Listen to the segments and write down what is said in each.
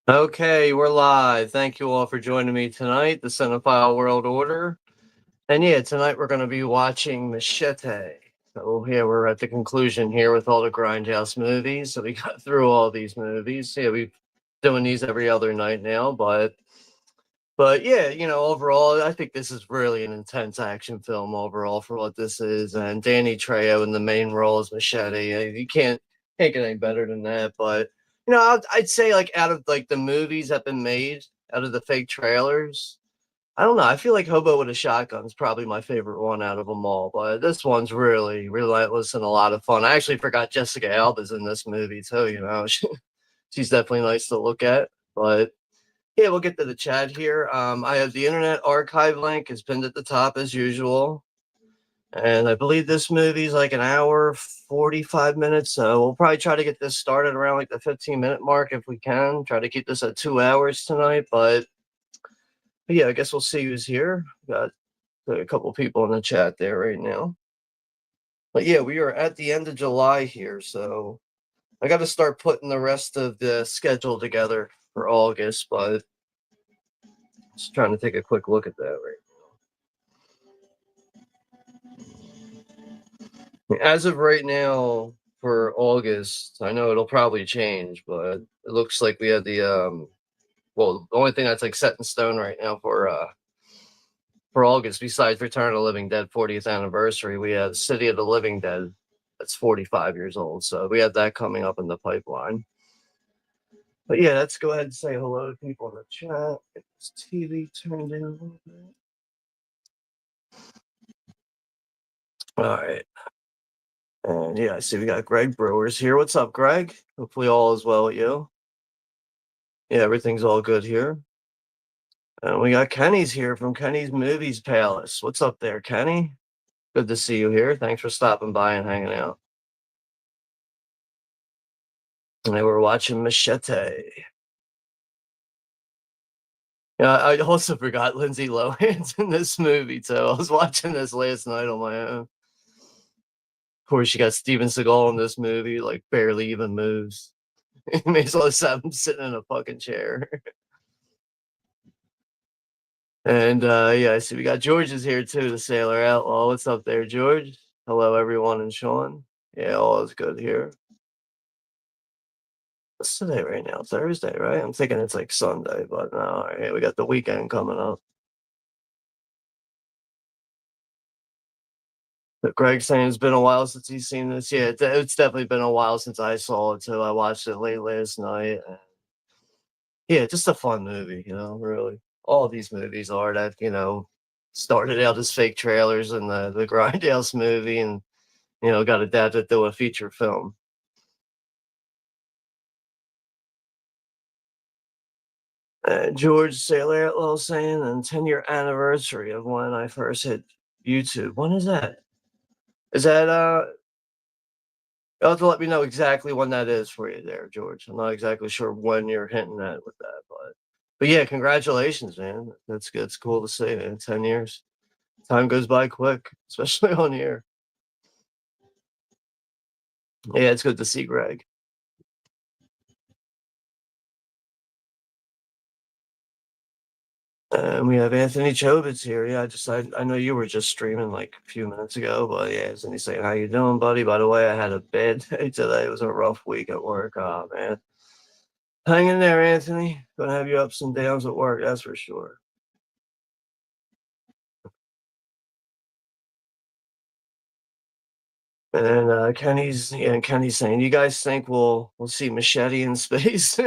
Okay, we're live. Thank you all for joining me tonight, the Cinephile World Order. And yeah, tonight we're going to be watching Machete. So yeah, we're at the conclusion here with all the Grindhouse movies. So we got through all these movies. Yeah, we're doing these every other night now, but yeah, overall, I think this is really an intense action film overall for what this is. And Danny Trejo in the main role as Machete. You can't get any better than that. But I'd say like out of like the movies that have been made out of the fake trailers, I don't know. I feel like Hobo with a Shotgun is probably my favorite one out of them all. But this one's really relentless and a lot of fun. I actually forgot Jessica Alba's in this movie too. She's definitely nice to look at. But yeah, we'll get to the chat here. I have the Internet Archive link is pinned at the top as usual. And I believe this movie's like an hour, 45 minutes. So we'll probably try to get this started around like the 15-minute mark if we can. Try to keep this at 2 hours tonight. But yeah, I guess we'll see who's here. Got a couple people in the chat there right now. But yeah, we are at the end of July here. So I got to start putting the rest of the schedule together for August. But just trying to take a quick look at that right. As of right now, for August, I know it'll probably change, but it looks like we had the only thing that's like set in stone right now for August, besides Return of the Living Dead 40th anniversary, we have City of the Living Dead that's 45 years old. So we have that coming up in the pipeline. But yeah, let's go ahead and say hello to people in the chat. Get this TV turned down a little bit. All right. And yeah, I see we got Greg Brewers here. What's up, Greg? Hopefully all is well with you. Yeah, everything's all good here. And we got Kenny's here from Kenny's Movies Palace. What's up there, Kenny? Good to see you here. Thanks for stopping by and hanging out. And we're watching Machete. Yeah, I also forgot Lindsay Lohan's in this movie too. I was watching this last night on my own. Of course, you got Steven Seagal in this movie, like barely even moves. May as well just have him sitting in a fucking chair. And yeah, I see we got George is here too, the Sailor Outlaw. What's up there, George? Hello, everyone, and Sean. Yeah, all is good here. What's today right now? Thursday, right? I'm thinking it's like Sunday, but no, all right, we got the weekend coming up. But Greg's saying it's been a while since he's seen this. Yeah, it's definitely been a while since I saw it too. I watched it late last night. And yeah, just a fun movie, really. All these movies are that, started out as fake trailers in the Grindhouse movie and, got adapted to a feature film. George Sailor Outlaw saying, and 10-year anniversary of when I first hit YouTube. When is that? Is that you'll have to let me know exactly when that is for you there, George. I'm not exactly sure when you're hinting at with that, but yeah, congratulations, man. That's good. It's cool to see, man. 10 years. Time goes by quick, especially on here. Yeah, it's good to see Greg. And we have Anthony Chobits here. Yeah, I know you were just streaming like a few minutes ago, but yeah, and he's saying, "How you doing, buddy?" By the way, I had a bad day today. It was a rough week at work. Oh man, hang in there, Anthony. Gonna have you ups and downs at work, that's for sure. And Kenny's saying, "You guys think we'll see Machete in space?"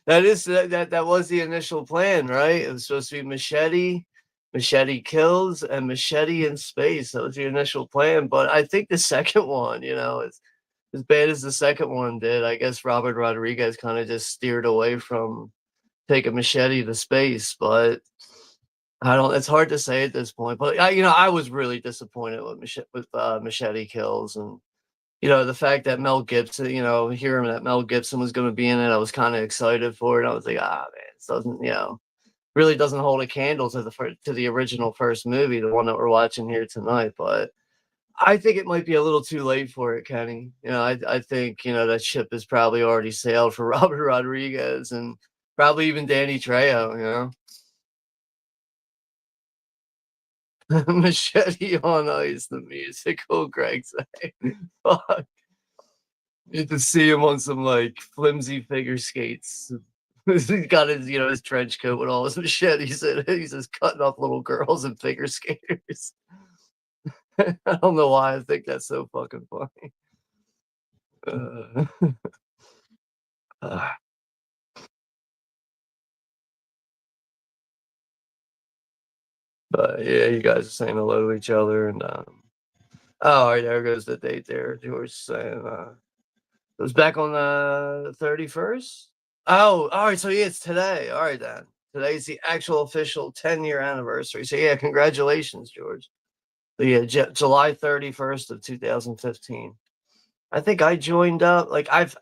That was the initial plan, right? It was supposed to be Machete kills, and Machete in space. That was the initial plan. But I think the second one, as bad as the second one did, I guess Robert Rodriguez kind of just steered away from taking Machete to space. But I don't. It's hard to say at this point. But I was really disappointed with Machete kills, and the fact that Mel Gibson, hearing that Mel Gibson was going to be in it, I was kind of excited for it. I was like, man, it doesn't, really doesn't hold a candle to the original first movie, the one that we're watching here tonight. But I think it might be a little too late for it, Kenny. I think that ship has probably already sailed for Robert Rodriguez and probably even Danny Trejo. Machete on Ice, the musical, Greg say. Fuck. You have to see him on some like flimsy figure skates. He's got his trench coat with all his machetes in it. He's just cutting up little girls and figure skaters. I don't know why I think that's so fucking funny. Uh, uh, but yeah, you guys are saying hello to each other, and oh, all right, there goes the date there. George saying it was back on the 31st. Oh, all right. So yeah, it's today. All right, then. Today's the actual official 10-year anniversary. So yeah, congratulations, George. So, yeah, July 31st of 2015. I think I joined up. Like I've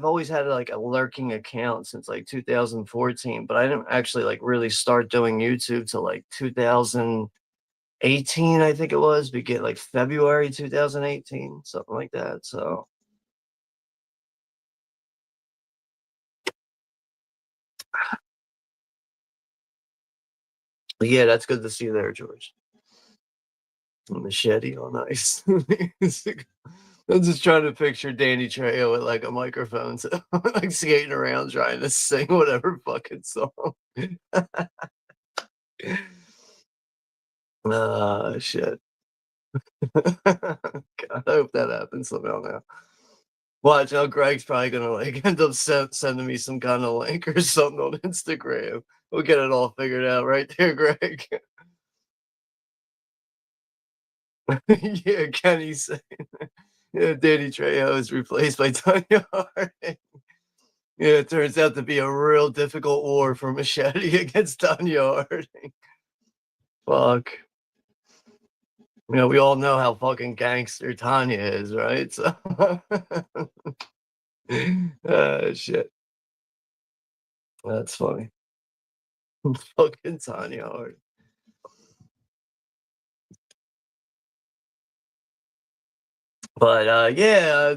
always had like a lurking account since like 2014, but I didn't actually like really start doing YouTube till like 2018. I think it was begin like February 2018, something like that. So but yeah, that's good to see you there, George. Machete on ice. I'm just trying to picture Danny Trejo with like a microphone, so like skating around trying to sing whatever fucking song. Ah, shit. God, I hope that happens somehow now. Watch out, Greg's probably gonna like end up sending me some kind of link or something on Instagram. We'll get it all figured out right there, Greg. Yeah, Kenny saying, yeah, Danny Trejo is replaced by Tanya Harding. Yeah, it turns out to be a real difficult war for Machete against Tanya Harding. Fuck. We all know how fucking gangster Tanya is, right? So, shit. That's funny. Fucking Tanya Harding. But yeah,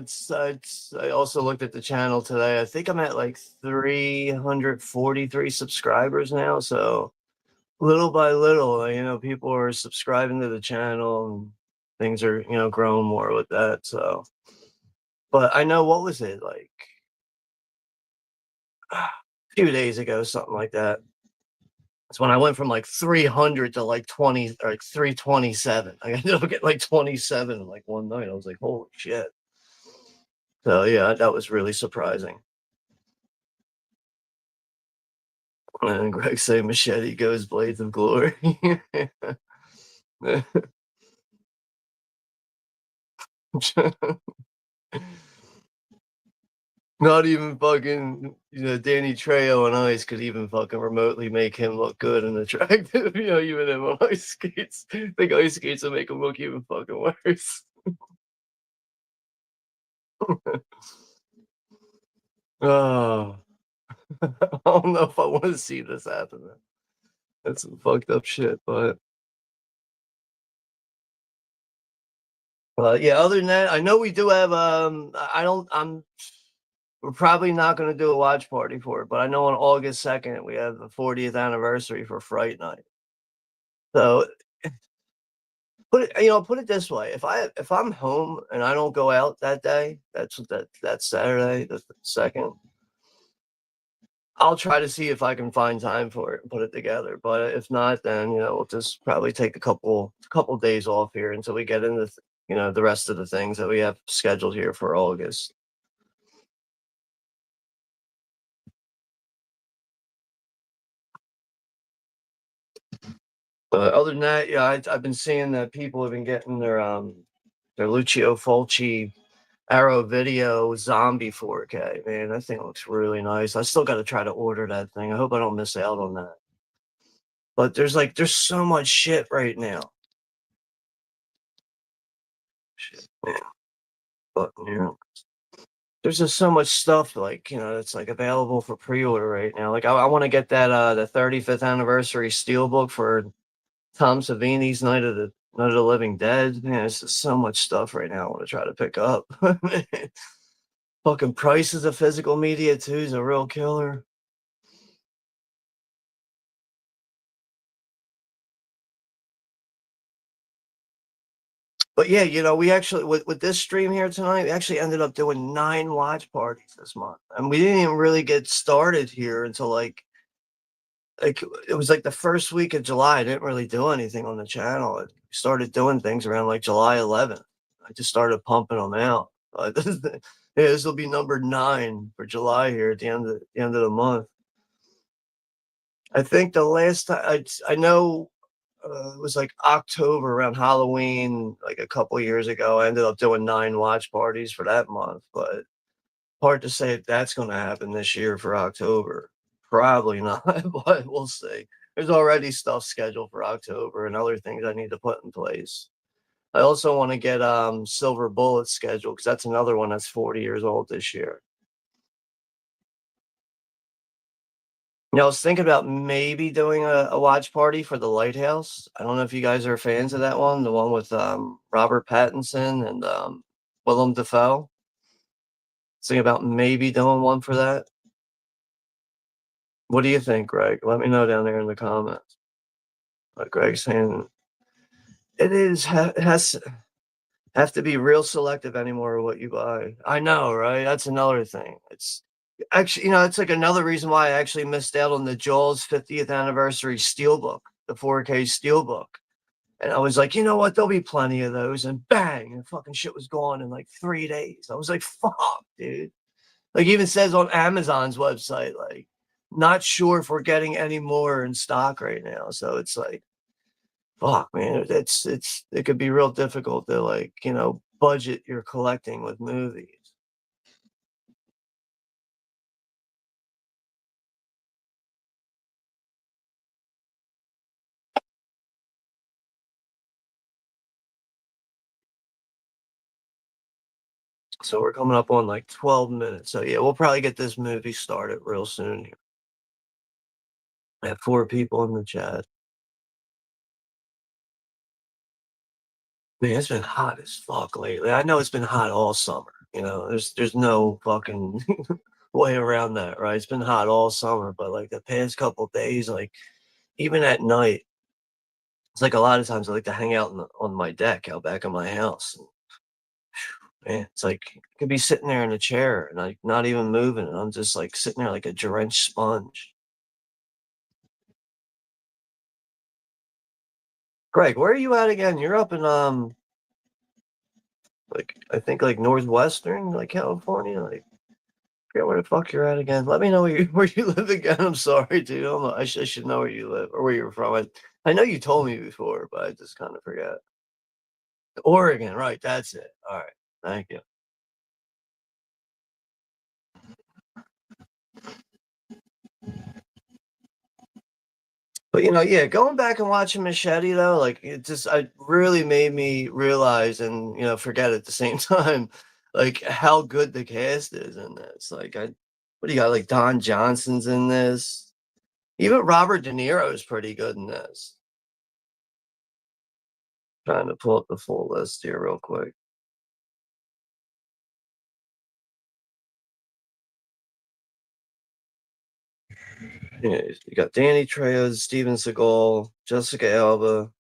I also looked at the channel today. I think I'm at like 343 subscribers now. So little by little, people are subscribing to the channel and things are, growing more with that. So, but I know what was it like a few days ago, something like that. It's when I went from like 300 to like 20 or like 327. I ended up getting like 27 in like one night. I was like, holy shit. So yeah, that was really surprising. And Greg say Machete goes Blades of Glory. Not even fucking, Danny Trejo and Ice could even fucking remotely make him look good and attractive. Even him on ice skates. I think ice skates will make him look even fucking worse. Oh, I don't know if I want to see this happen. That's some fucked up shit, but yeah. Other than that, I know we do have. I don't. We're probably not going to do a watch party for it, but I know on August 2nd we have the 40th anniversary for Fright Night. So put it this way: if I'm home and I don't go out that day, that's Saturday the 2nd. I'll try to see if I can find time for it and put it together. But if not, then we'll just probably take a couple days off here until we get into the rest of the things that we have scheduled here for August. Other than that, yeah, I've been seeing that people have been getting their Lucio Fulci Arrow Video Zombie 4K. Man, that thing looks really nice. I still got to try to order that thing. I hope I don't miss out on that. But there's so much shit right now. Shit, man. But there's just so much stuff like that's like available for pre-order right now. Like I want to get that the 35th anniversary steelbook for Tom Savini's Night of the Living Dead. Man, there's just so much stuff right now I want to try to pick up. Fucking prices of physical media too is a real killer. But yeah, we actually with this stream here tonight, we actually ended up doing 9 watch parties this month, and we didn't even really get started here until like it was like the first week of July. I didn't really do anything on the channel. I started doing things around like July 11th. I just started pumping them out. Yeah, this will be number 9 for July here at the end of the month. I think the last time I know it was like October around Halloween, like a couple years ago. I ended up doing 9 watch parties for that month, but hard to say if that's going to happen this year for October. Probably not, but we'll see. There's already stuff scheduled for October and other things I need to put in place. I also want to get Silver Bullet scheduled because that's another one that's 40 years old this year. I was thinking about maybe doing a watch party for The Lighthouse. I don't know if you guys are fans of that one, the one with Robert Pattinson and Willem Dafoe. Thinking about maybe doing one for that. What do you think, Greg? Let me know down there in the comments. Greg's saying it has have to be real selective anymore of what you buy. I know, right? That's another thing. It's actually, it's like another reason why I actually missed out on the Jaws 50th anniversary steelbook, the 4K steelbook. And I was like, you know what? There'll be plenty of those. And bang, and fucking shit was gone in like 3 days. I was like, fuck, dude. Like even says on Amazon's website, like, not sure if we're getting any more in stock right now. So it's like, fuck, man, it could be real difficult to like, budget your collecting with movies. So we're coming up on like 12 minutes. So yeah, we'll probably get this movie started real soon here. I have 4 people in the chat. Man, it's been hot as fuck lately. I know it's been hot all summer. There's no fucking way around that, right? It's been hot all summer, but like the past couple days, like even at night, it's like a lot of times I like to hang out on my deck out back of my house. Man, it's like I could be sitting there in a chair and like not even moving, and I'm just like sitting there like a drenched sponge. Greg, where are you at again? You're up in like I think like northwestern, like California, like forget where the fuck you're at again. Let me know where you live again. I'm sorry, dude. I should know where you live or where you're from. I know you told me before, but I just kind of forgot. Oregon, right? That's it. All right, thank you. But yeah, going back and watching Machete though, like I really made me realize and forget at the same time, like how good the cast is in this. Like what do you got? Like Don Johnson's in this. Even Robert De Niro is pretty good in this. Trying to pull up the full list here real quick. Yeah, you got Danny Trejo, Steven Seagal, Jessica Alba,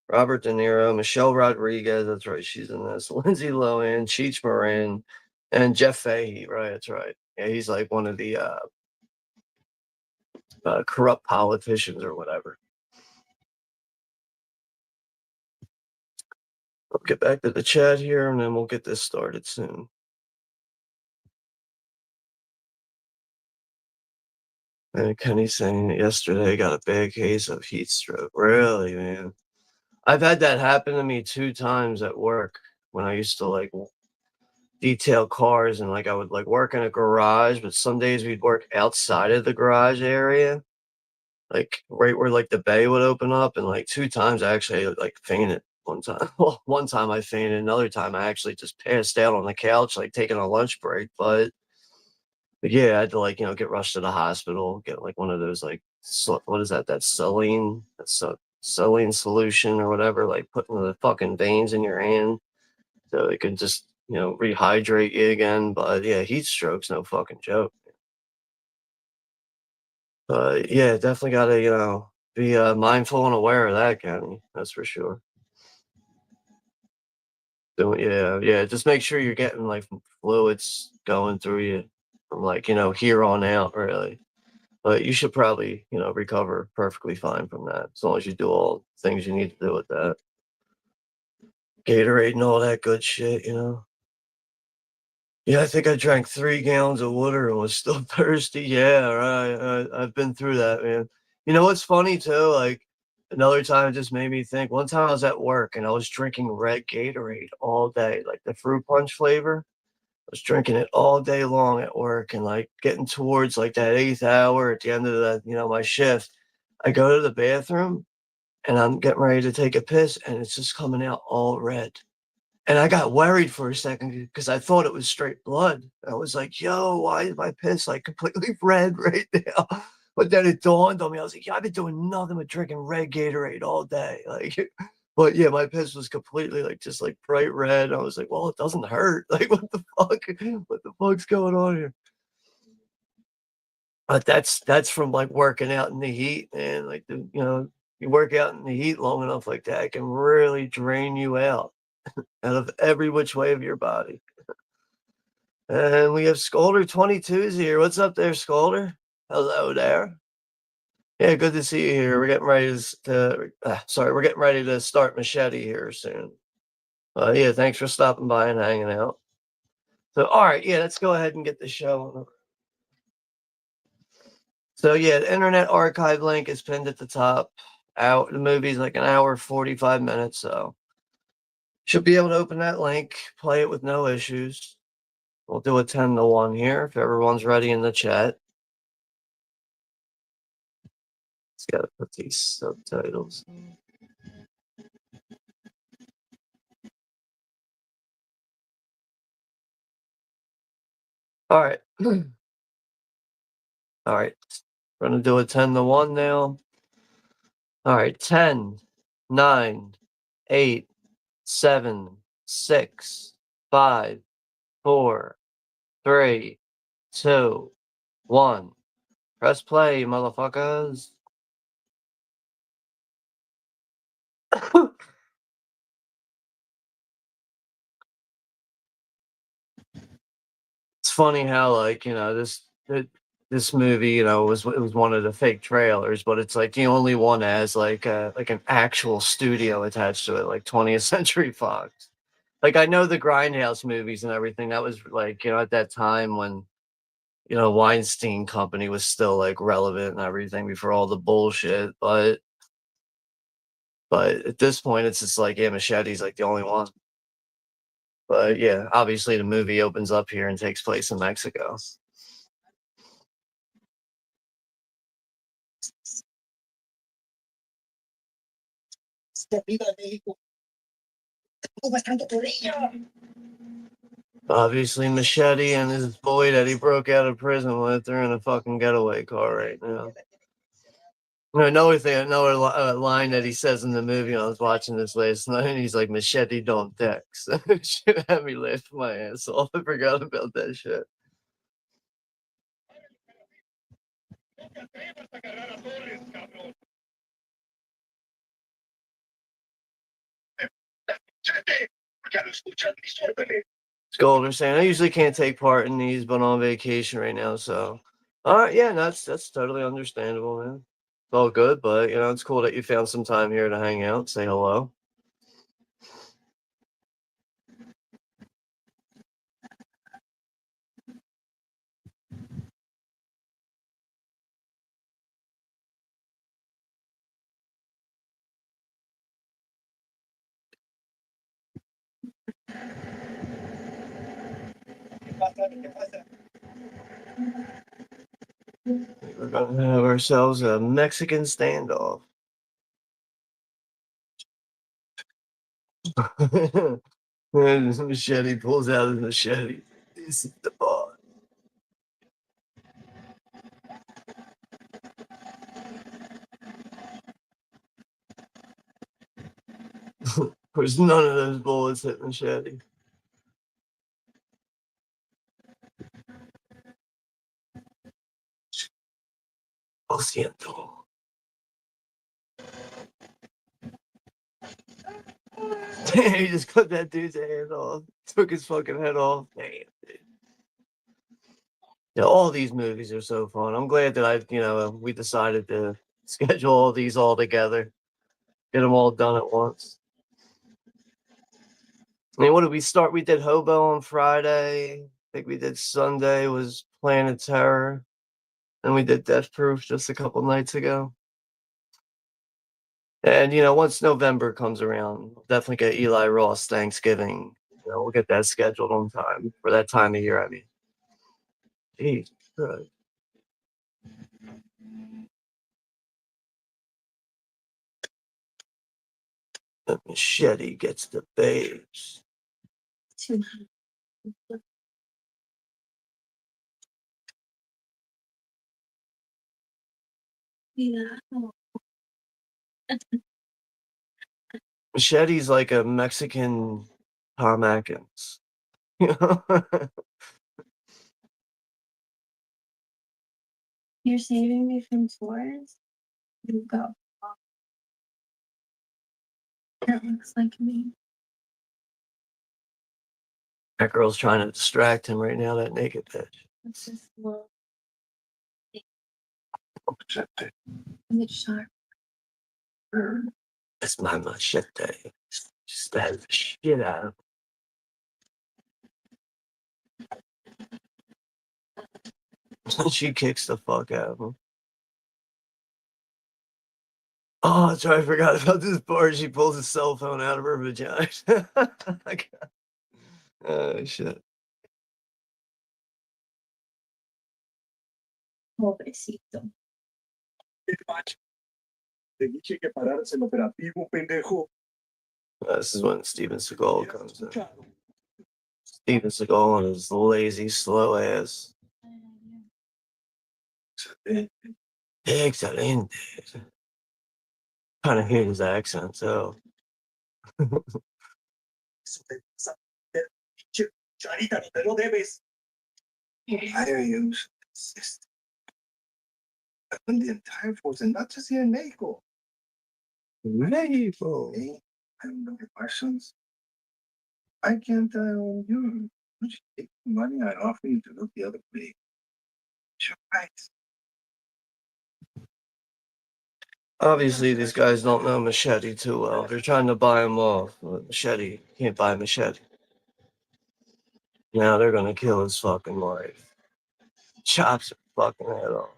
Robert De Niro, Michelle Rodriguez, that's right, she's in this. Lindsay Lohan, Cheech Marin, and Jeff Fahey, right? That's right. Yeah, he's like one of the corrupt politicians or whatever. I'll get back to the chat here, and then we'll get this started soon. And Kenny's saying yesterday got a bad case of heat stroke. Really, man? I've had that happen to me 2 times at work when I used to like detail cars, and like I would like work in a garage, but some days we'd work outside of the garage area, like right where like the bay would open up. And like 2 times I actually like fainted one time. Well, one time I fainted, another time I actually just passed out on the couch, like taking a lunch break. But yeah, I had to like, get rushed to the hospital, get like one of those like what is that? That's saline. That's saline solution or whatever, like putting the fucking veins in your hand so it can just, rehydrate you again. But yeah, heat stroke's no fucking joke. But yeah, definitely gotta, be mindful and aware of that, Kenny. That's for sure. So yeah, yeah, just make sure you're getting like fluids going through you from like, here on out, really. But you should probably, recover perfectly fine from that as long as you do all the things you need to do with that. Gatorade and all that good shit. Yeah, I think I drank 3 gallons of water and was still thirsty. Yeah, right. I've been through that, man. You know what's funny too? Like another time, it just made me think. One time I was at work and I was drinking red Gatorade all day, like the fruit punch flavor. I was drinking it all day long at work and like getting towards like that 8th hour at the end of my shift. I go to the bathroom and I'm getting ready to take a piss and it's just coming out all red. And I got worried for a second because I thought it was straight blood. I was like, yo, why is my piss like completely red right now? But then it dawned on me. I was like, yeah, I've been doing nothing but drinking red Gatorade all day. Like, but yeah, my piss was completely like just like bright red. I was like, well, it doesn't hurt. Like, what the fuck? What the fuck's going on here? But that's from like working out in the heat, and like you work out in the heat long enough like that, it can really drain you out of every which way of your body. And we have Scolder 22's here. What's up there, Scolder? Hello there. Yeah, good to see you here. We're getting ready we're getting ready to start Machete here soon. Yeah, thanks for stopping by and hanging out. So, all right, yeah, let's go ahead and get the show on. So, yeah, the Internet Archive link is pinned at the top. Out the movie's like an hour 45 minutes, so should be able to open that link, play it with no issues. We'll do a 10-1 here if everyone's ready in the chat. Just gotta put these subtitles. All right. All right. We're gonna do a 10-1 now. All right. 10, 9, 8, 7, 6, 5, 4, 3, 2, 1. Press play, motherfuckers. It's funny how like this movie was one of the fake trailers, but it's like the only one that has like an actual studio attached to it, like 20th Century Fox. Like I know the Grindhouse movies and everything. That was like at that time when Weinstein Company was still like relevant and everything before all the bullshit. But at this point, it's just like Machete's like the only one. But yeah, obviously the movie opens up here and takes place in Mexico. Obviously, Machete and his boy that he broke out of prison with are in a fucking getaway car right now. Another thing, another line that he says in the movie. I was watching this last night, and he's like, "Machete don't text." Shit had me laughing my ass off. I forgot about that shit. Golder saying, I usually can't take part in these, but on vacation right now. So, all right, yeah, that's totally understandable, man. It's all good, but it's cool that you found some time here to hang out, say hello. We're gonna have ourselves a Mexican standoff. And his machete pulls out his machete. This is the boss. course, none of those bullets hit Machete. Lo siento. He just cut that dude's hand off. Took his fucking head off. Damn, dude. Yeah, all these movies are so fun. I'm glad that we decided to schedule all these all together. Get them all done at once. I mean, what did we start? We did Hobo on Friday. I think we did Sunday was Planet Terror. And we did Death Proof just a couple nights ago. And, once November comes around, we'll definitely get Eli Ross Thanksgiving. We'll get that scheduled on time for that time of year, I mean. Jeez, Christ. The Machete gets the babes. Yeah. Machete's like a Mexican Tom Atkins. You're saving me from tours? You go. That looks like me. That girl's trying to distract him right now, that naked bitch. Let's just look. Machete. Is it sharp? That's my machete. Stab the shit out of him. She kicks the fuck out of him. Oh, that's right. I forgot about this part. She pulls his cell phone out of her vagina. Oh, shit. Pobrecito. This is when Steven Seagal comes in. Steven Seagal and his lazy, slow ass. Excellent. Kind of hate his accent, so. I use system. When the entire force, and not just here in Mexico. Mexico. Hey, I don't know the questions. I can't on you. You should take the money I offer you to look the other way. Sure, right. Obviously, these guys don't know Machete too well. They're trying to buy him off. Machete can't buy Machete. Now they're gonna kill his fucking wife. Chops her fucking head off.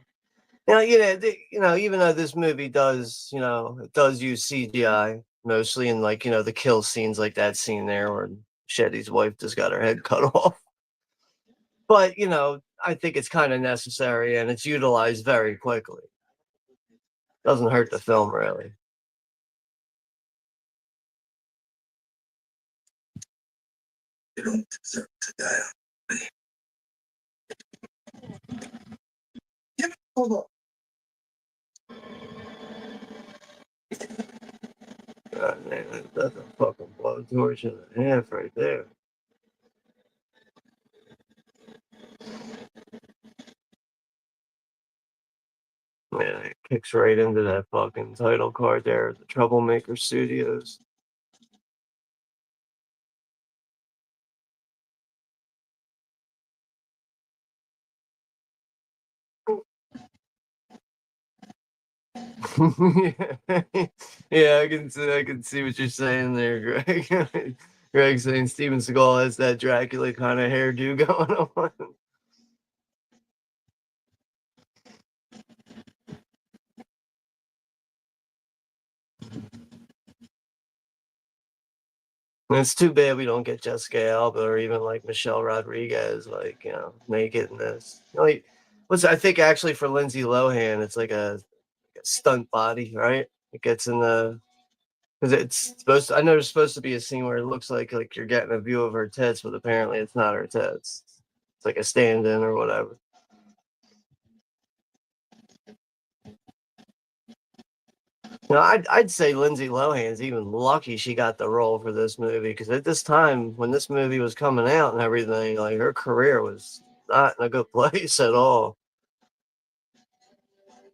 Now, even though this movie does, it does use CGI mostly in the kill scenes, like that scene there where Machete's wife just got her head cut off. But, I think it's kind of necessary and it's utilized very quickly. Doesn't hurt the film, really. You don't deserve to die. Yeah, hold on. God, man, that's a fucking blowtorch in the half right there. Yeah, it kicks right into that fucking title card there, the Troublemaker Studios. Yeah, I can see what you're saying there, Greg. Greg saying Steven Seagal has that Dracula kind of hairdo going on. And it's too bad we don't get Jessica Alba or even like Michelle Rodriguez, naked in this. I think actually for Lindsay Lohan, it's like a stunt body, right? It gets in the because it's supposed to. I know there's supposed to be a scene where it looks like you're getting a view of her tits, but apparently it's not her tits. It's like a stand-in or whatever. No, I'd say Lindsay Lohan's even lucky she got the role for this movie, because at this time when this movie was coming out and everything, like her career was not in a good place at all.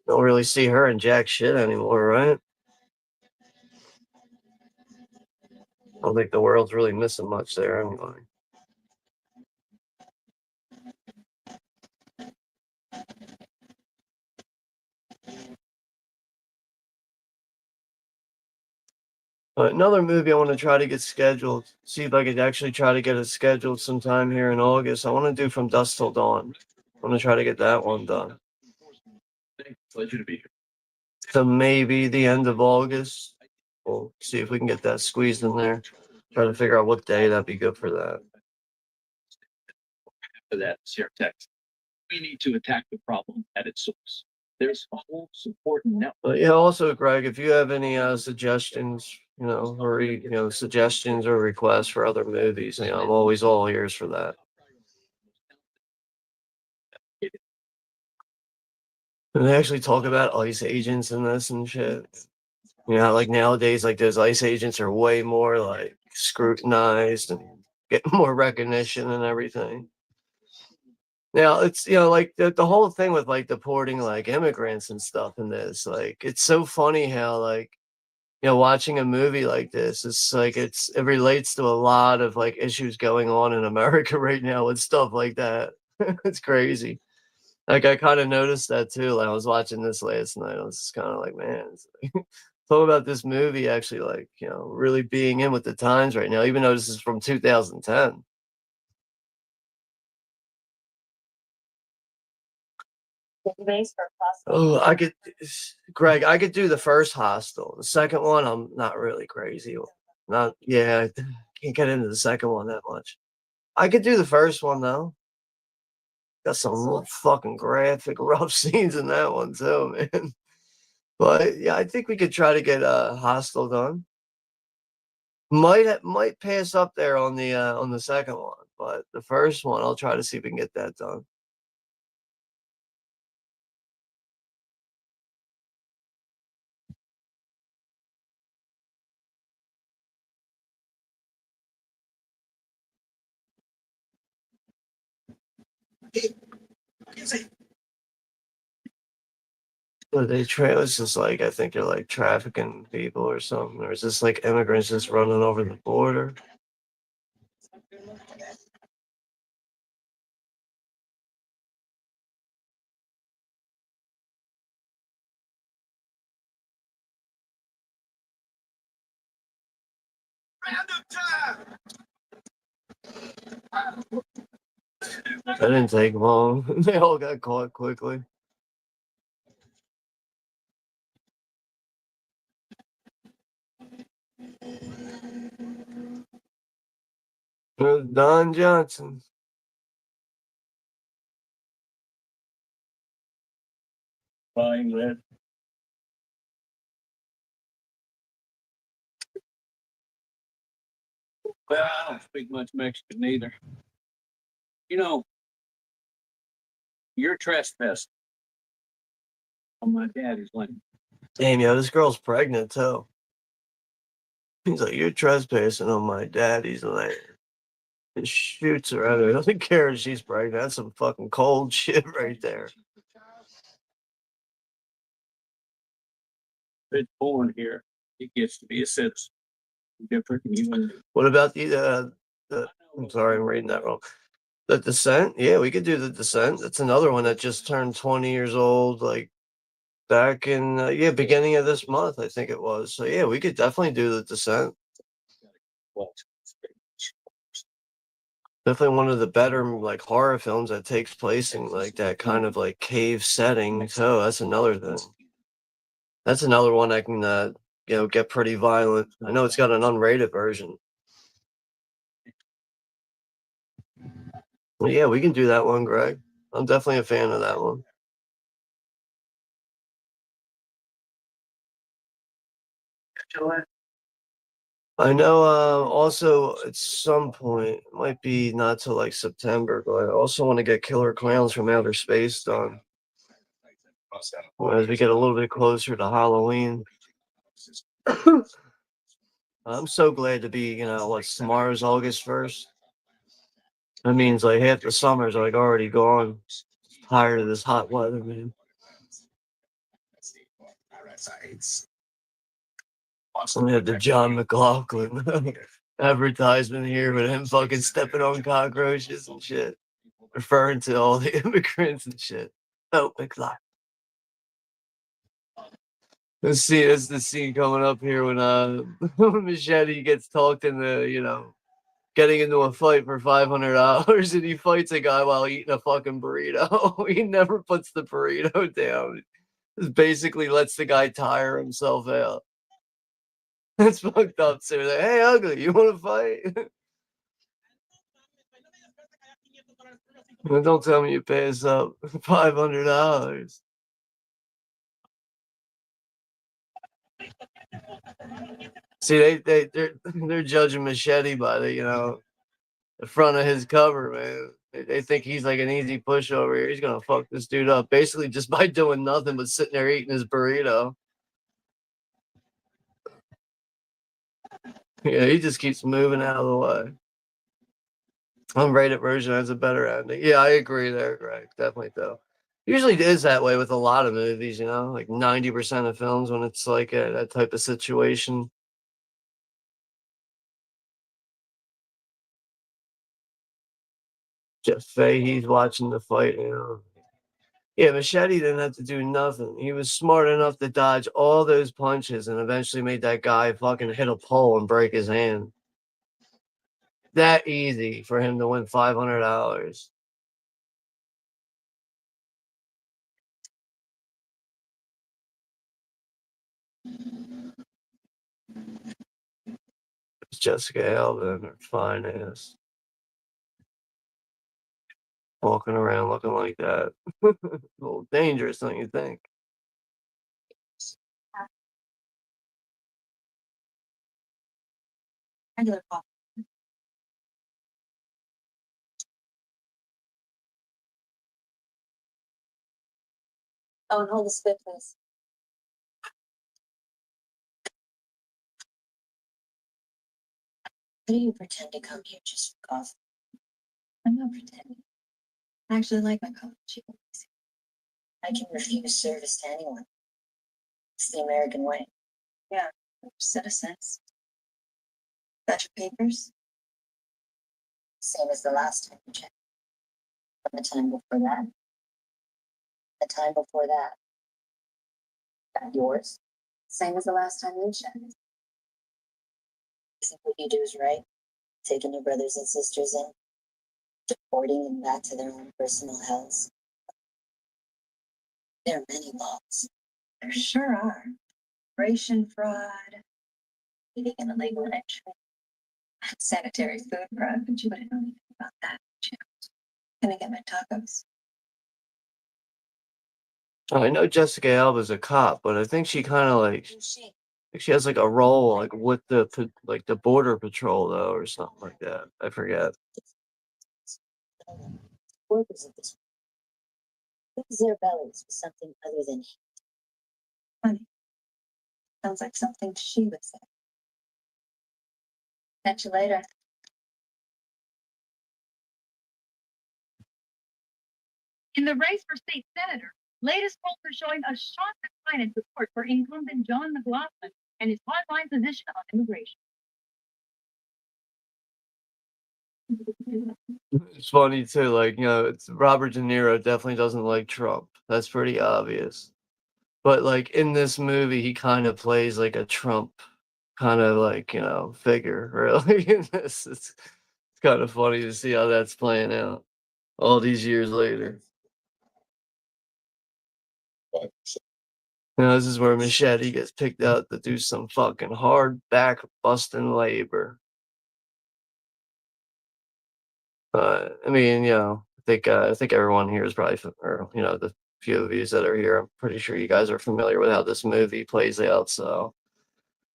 Don't really see her in jack shit anymore, right? I don't think the world's really missing much there anyway. But another movie I want to try to get scheduled, see if I could actually try to get it scheduled sometime here in August. I want to do From Dusk Till Dawn. I want to try to get that one done. Pleasure to be here. So maybe the end of August. We'll see if we can get that squeezed in there. Try to figure out what day that'd be good for that. For that, share text. We need to attack the problem at its source. There's a whole support network. But yeah, also, Greg, if you have any suggestions, or suggestions or requests for other movies, I'm always all ears for that. And they actually talk about ICE agents in this and shit. Like nowadays, like those ICE agents are way more like scrutinized and get more recognition and everything. Now it's like the whole thing with like deporting like immigrants and stuff in this, like it's so funny how like watching a movie like this, it's like it relates to a lot of like issues going on in America right now with stuff like that. It's crazy. Like I kind of noticed that too. Like I was watching this last night. I was just kind of like, man, talk about this movie actually like, really being in with the times right now, even though this is from 2010. Oh, Greg, I could do the first Hostel. The second one, I'm not really crazy. Not, yeah, I can't get into the second one that much. I could do the first one though. Got some real fucking graphic, rough scenes in that one too, man. But yeah, I think we could try to get Hostel done. Might pass up there on the second one, but the first one, I'll try to see if we can get that done. But it's just like, I think they're like trafficking people or something, or is this like immigrants just running over the border? That didn't take long. They all got caught quickly. Don Johnson. Buying red. Well, I don't speak much Mexican either. You're trespassing on my daddy's land. Damn, this girl's pregnant too. He's like, you're trespassing on my daddy's land. He shoots her out of it. Doesn't care if she's pregnant. That's some fucking cold shit right there. If it's born here, it gets to be a citizen. Different than you and me. What about the I'm sorry, I'm reading that wrong. The Descent? Yeah, we could do The Descent. That's another one that just turned 20 years old, like back in beginning of this month, I think it was. So yeah, we could definitely do The Descent. Definitely one of the better like horror films that takes place in like that kind of like cave setting. So that's another thing. That's another one that can get pretty violent. I know it's got an unrated version. Well, yeah, we can do that one, Greg. I'm definitely a fan of that one. I know also at some point, it might be not till like September, but I also want to get Killer Clowns from Outer Space done. As we get a little bit closer to Halloween. I'm so glad to be, you know, what, tomorrow's August 1st. That means like half the summer's like already gone. Tired of this hot weather, man. We had the John McLaughlin advertisement here with him fucking stepping on cockroaches and shit, referring to all the immigrants and shit. Oh, McLaughlin. Let's see, that's the scene coming up here when when Machete gets talked into, you know, getting into a fight for $500 and he fights a guy while eating a fucking burrito. He never puts the burrito down. Just basically lets the guy tire himself out. That's fucked up too. Like, hey, ugly, you want to fight? Well, don't tell me you pay us up $500. See, they're judging Machete by the, you know, the front of his cover, man. They think he's like an easy pushover here. He's gonna fuck this dude up basically just by doing nothing but sitting there eating his burrito. Yeah, he just keeps moving out of the way. Unrated version has a better ending. Yeah, I agree there, Greg. Definitely though. Usually it is that way with a lot of movies, you know, like 90% of films when it's like that type of situation. Jeff Fahey's watching the fight, you know. Yeah, Machete didn't have to do nothing. He was smart enough to dodge all those punches and eventually made that guy fucking hit a pole and break his hand. That easy for him to win $500. It's Jessica Alba and her fine ass. Walking around looking like that. A little dangerous, don't you think? Regular pop. Oh, and hold the spit, please. Why do you pretend to come here just for coffee? I'm not pretending. I actually like my coffee cheap. I can refuse service to anyone. It's the American way. Yeah, we're citizens. Got your papers? Same as the last time you checked. From the time before that. The time before that. Got yours? Same as the last time you checked. You think what you do is right? Taking your brothers and sisters in, deporting them back to their own personal hells. There are many laws. There sure are. Ration fraud, eating an illegal entry, sanitary food fraud, but you wouldn't know anything about that. Can I get my tacos? Oh, I know Jessica Alba's a cop, but I think she kind of like she has like a role like with the border patrol though or something like that. I forget. Workers of this fills their bellies with something other than honey. Sounds like something she would say. Catch you later. In the race for state senator, latest polls are showing a sharp decline in support for incumbent John McLaughlin and his hardline position on immigration. It's funny too, like, you know, it's Robert De Niro definitely doesn't like Trump. That's pretty obvious. But like in this movie, he kind of plays like a Trump kind of like, you know, figure, really. In this, it's kind of funny to see how that's playing out all these years later. You know, this is where Machete gets picked out to do some fucking hard back busting labor. I mean, you know, I think everyone here is probably, or you know, the few of you that are here, I'm pretty sure you guys are familiar with how this movie plays out. So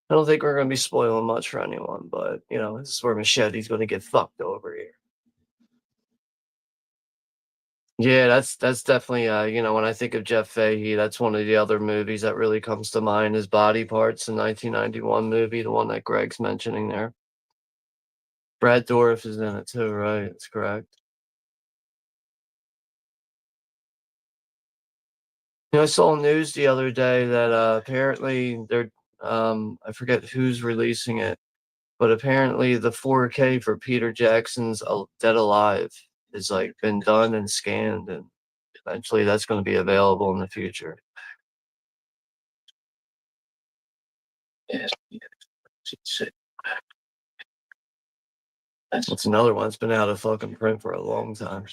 I don't think we're going to be spoiling much for anyone. But you know, this is where Machete's going to get fucked over here. Yeah, that's definitely you know, when I think of Jeff Fahey, that's one of the other movies that really comes to mind is Body Parts, the 1991 movie, the one that Greg's mentioning there. Brad Dourif is in it too, right? That's correct. You know, I saw news the other day that apparently they're I forget who's releasing it, but apparently the 4K for Peter Jackson's Dead Alive is like been done and scanned, and eventually that's going to be available in the future. Yes. That's another one that's been out of fucking print for a long time.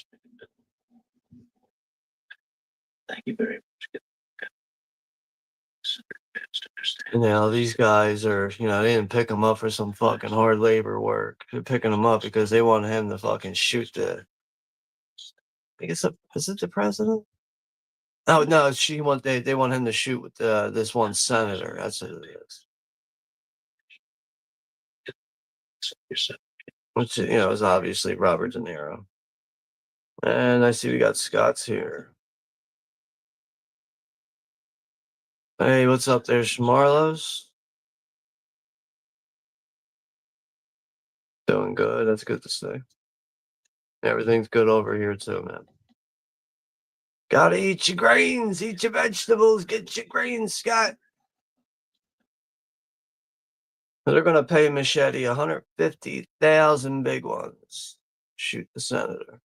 Thank you very much. You know, these guys are, you know, they didn't pick him up for some fucking hard labor work. They're picking him up because they want him to fucking shoot the. I guess is it the president? Oh no, they want him to shoot with this one senator. That's what it is. Which, you know, is obviously Robert De Niro. And I see we got Scott's here. Hey, what's up there, Schmarlos? Doing good. That's good to see. Everything's good over here too, man. Gotta eat your grains, eat your vegetables, get your grains, Scott. They're gonna pay Machete 150,000 big ones. Shoot the senator.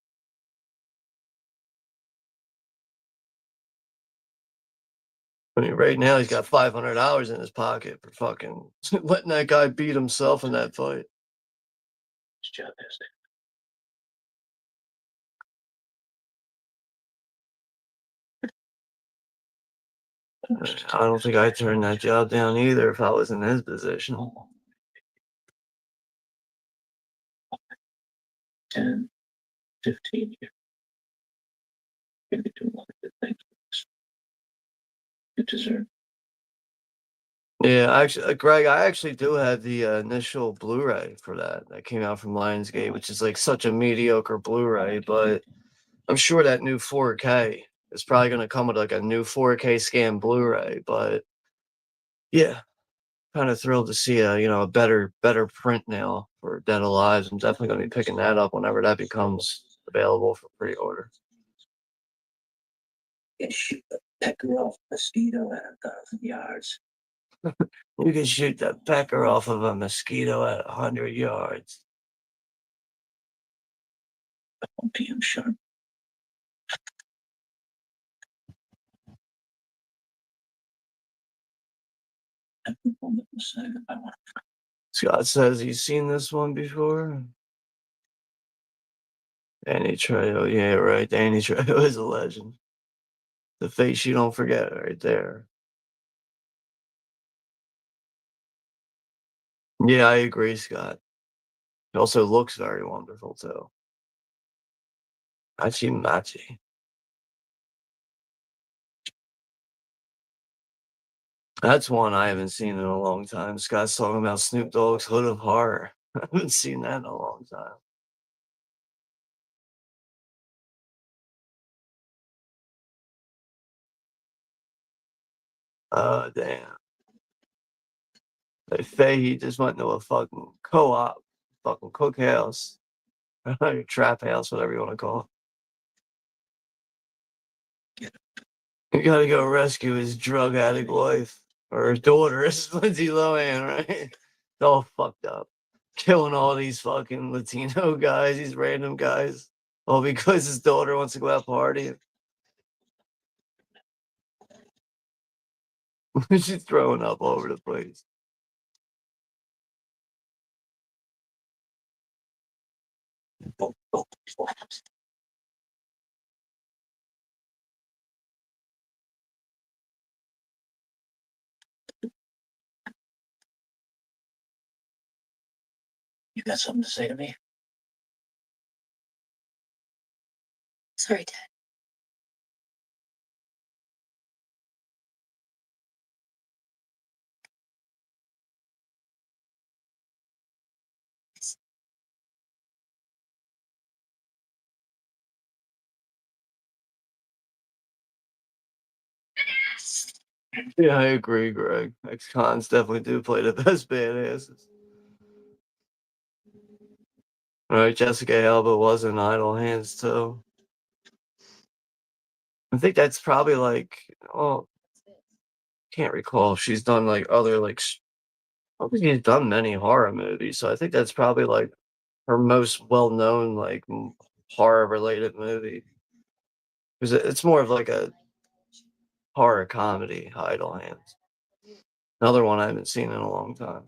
I mean, right now he's got $500 in his pocket for fucking letting that guy beat himself in that fight. His job has that. I don't think I'd turn that job down either if I was in his position. 10, 15 years. You're gonna be doing a lot of good things. You deserve. Yeah, actually, Greg, I actually do have the initial Blu-ray for that came out from Lionsgate, which is like such a mediocre Blu-ray, but I'm sure that new 4K is probably going to come with like a new 4K scan Blu-ray. But yeah, kind of thrilled to see a a better print now for Dead Alive. I'm definitely going to be picking that up whenever that becomes available for pre-order. You shoot a pecker off a mosquito at 1,000 yards. You can shoot the pecker off of a mosquito at 100 yards. 1 p.m. sharp. Scott says he's seen this one before. Danny Trejo, yeah, right. Danny Trejo is a legend. The face you don't forget, right there. Yeah, I agree, Scott. He also looks very wonderful too. Machi. That's one I haven't seen in a long time. Scott's talking about Snoop Dogg's Hood of Horror. I haven't seen that in a long time. Oh, damn. They say he just went to a fucking co-op, fucking cookhouse, or trap house, whatever you want to call it. You gotta go rescue his drug addict wife or his daughter. It's Lindsay Lohan, right? It's all fucked up. Killing all these fucking Latino guys, these random guys, all because his daughter wants to go out partying. She's throwing up all over the place. You got something to say to me? Sorry, Dad. Yeah, I agree, Greg. Ex-cons definitely do play the best badasses. Right, Jessica Alba was in Idle Hands too. I think that's probably like, oh, can't recall if she's done like other like. I don't think she's done many horror movies, so I think that's probably like her most well-known like horror-related movie. Because it's more of like a horror comedy, Idle Hands. Another one I haven't seen in a long time.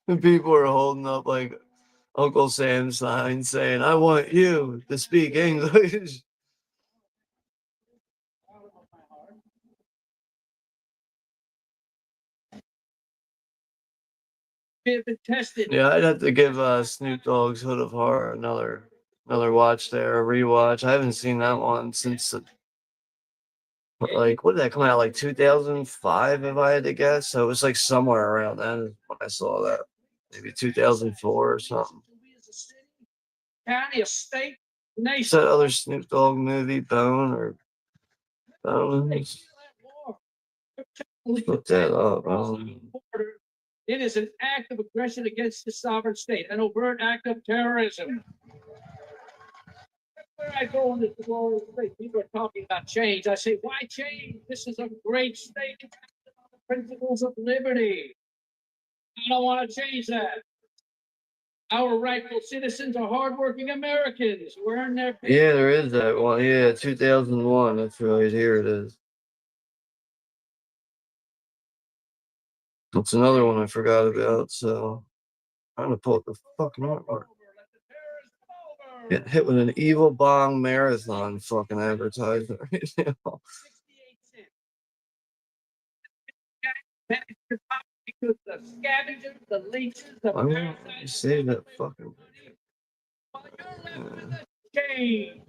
And people are holding up like Uncle Sam signs saying, "I want you to speak English." Been tested. Yeah, I'd have to give Snoop Dogg's Hood of Horror another watch there, a rewatch. I haven't seen that one since like, what did that come out, like 2005 if I had to guess? So it was like somewhere around then when I saw that. Maybe 2004 or something. County, a state, What's nation. that other Snoop Dogg movie, Bone or Bone? Look that up. It is an act of aggression against the sovereign state, an overt act of terrorism. Where I go in this world, people are talking about change. I say, why change? This is a great state. Principles of liberty. I don't want to change that. Our rightful citizens are hardworking Americans who earn their. Yeah, there is that one. Yeah, 2001. That's right. Here it is. That's another one I forgot about. So I'm trying to pull up the fucking artwork. Get hit with an evil bong marathon fucking advertisement right now. Because the scavengers, the leeches, the I'm gonna parasites. save that fucking. Change.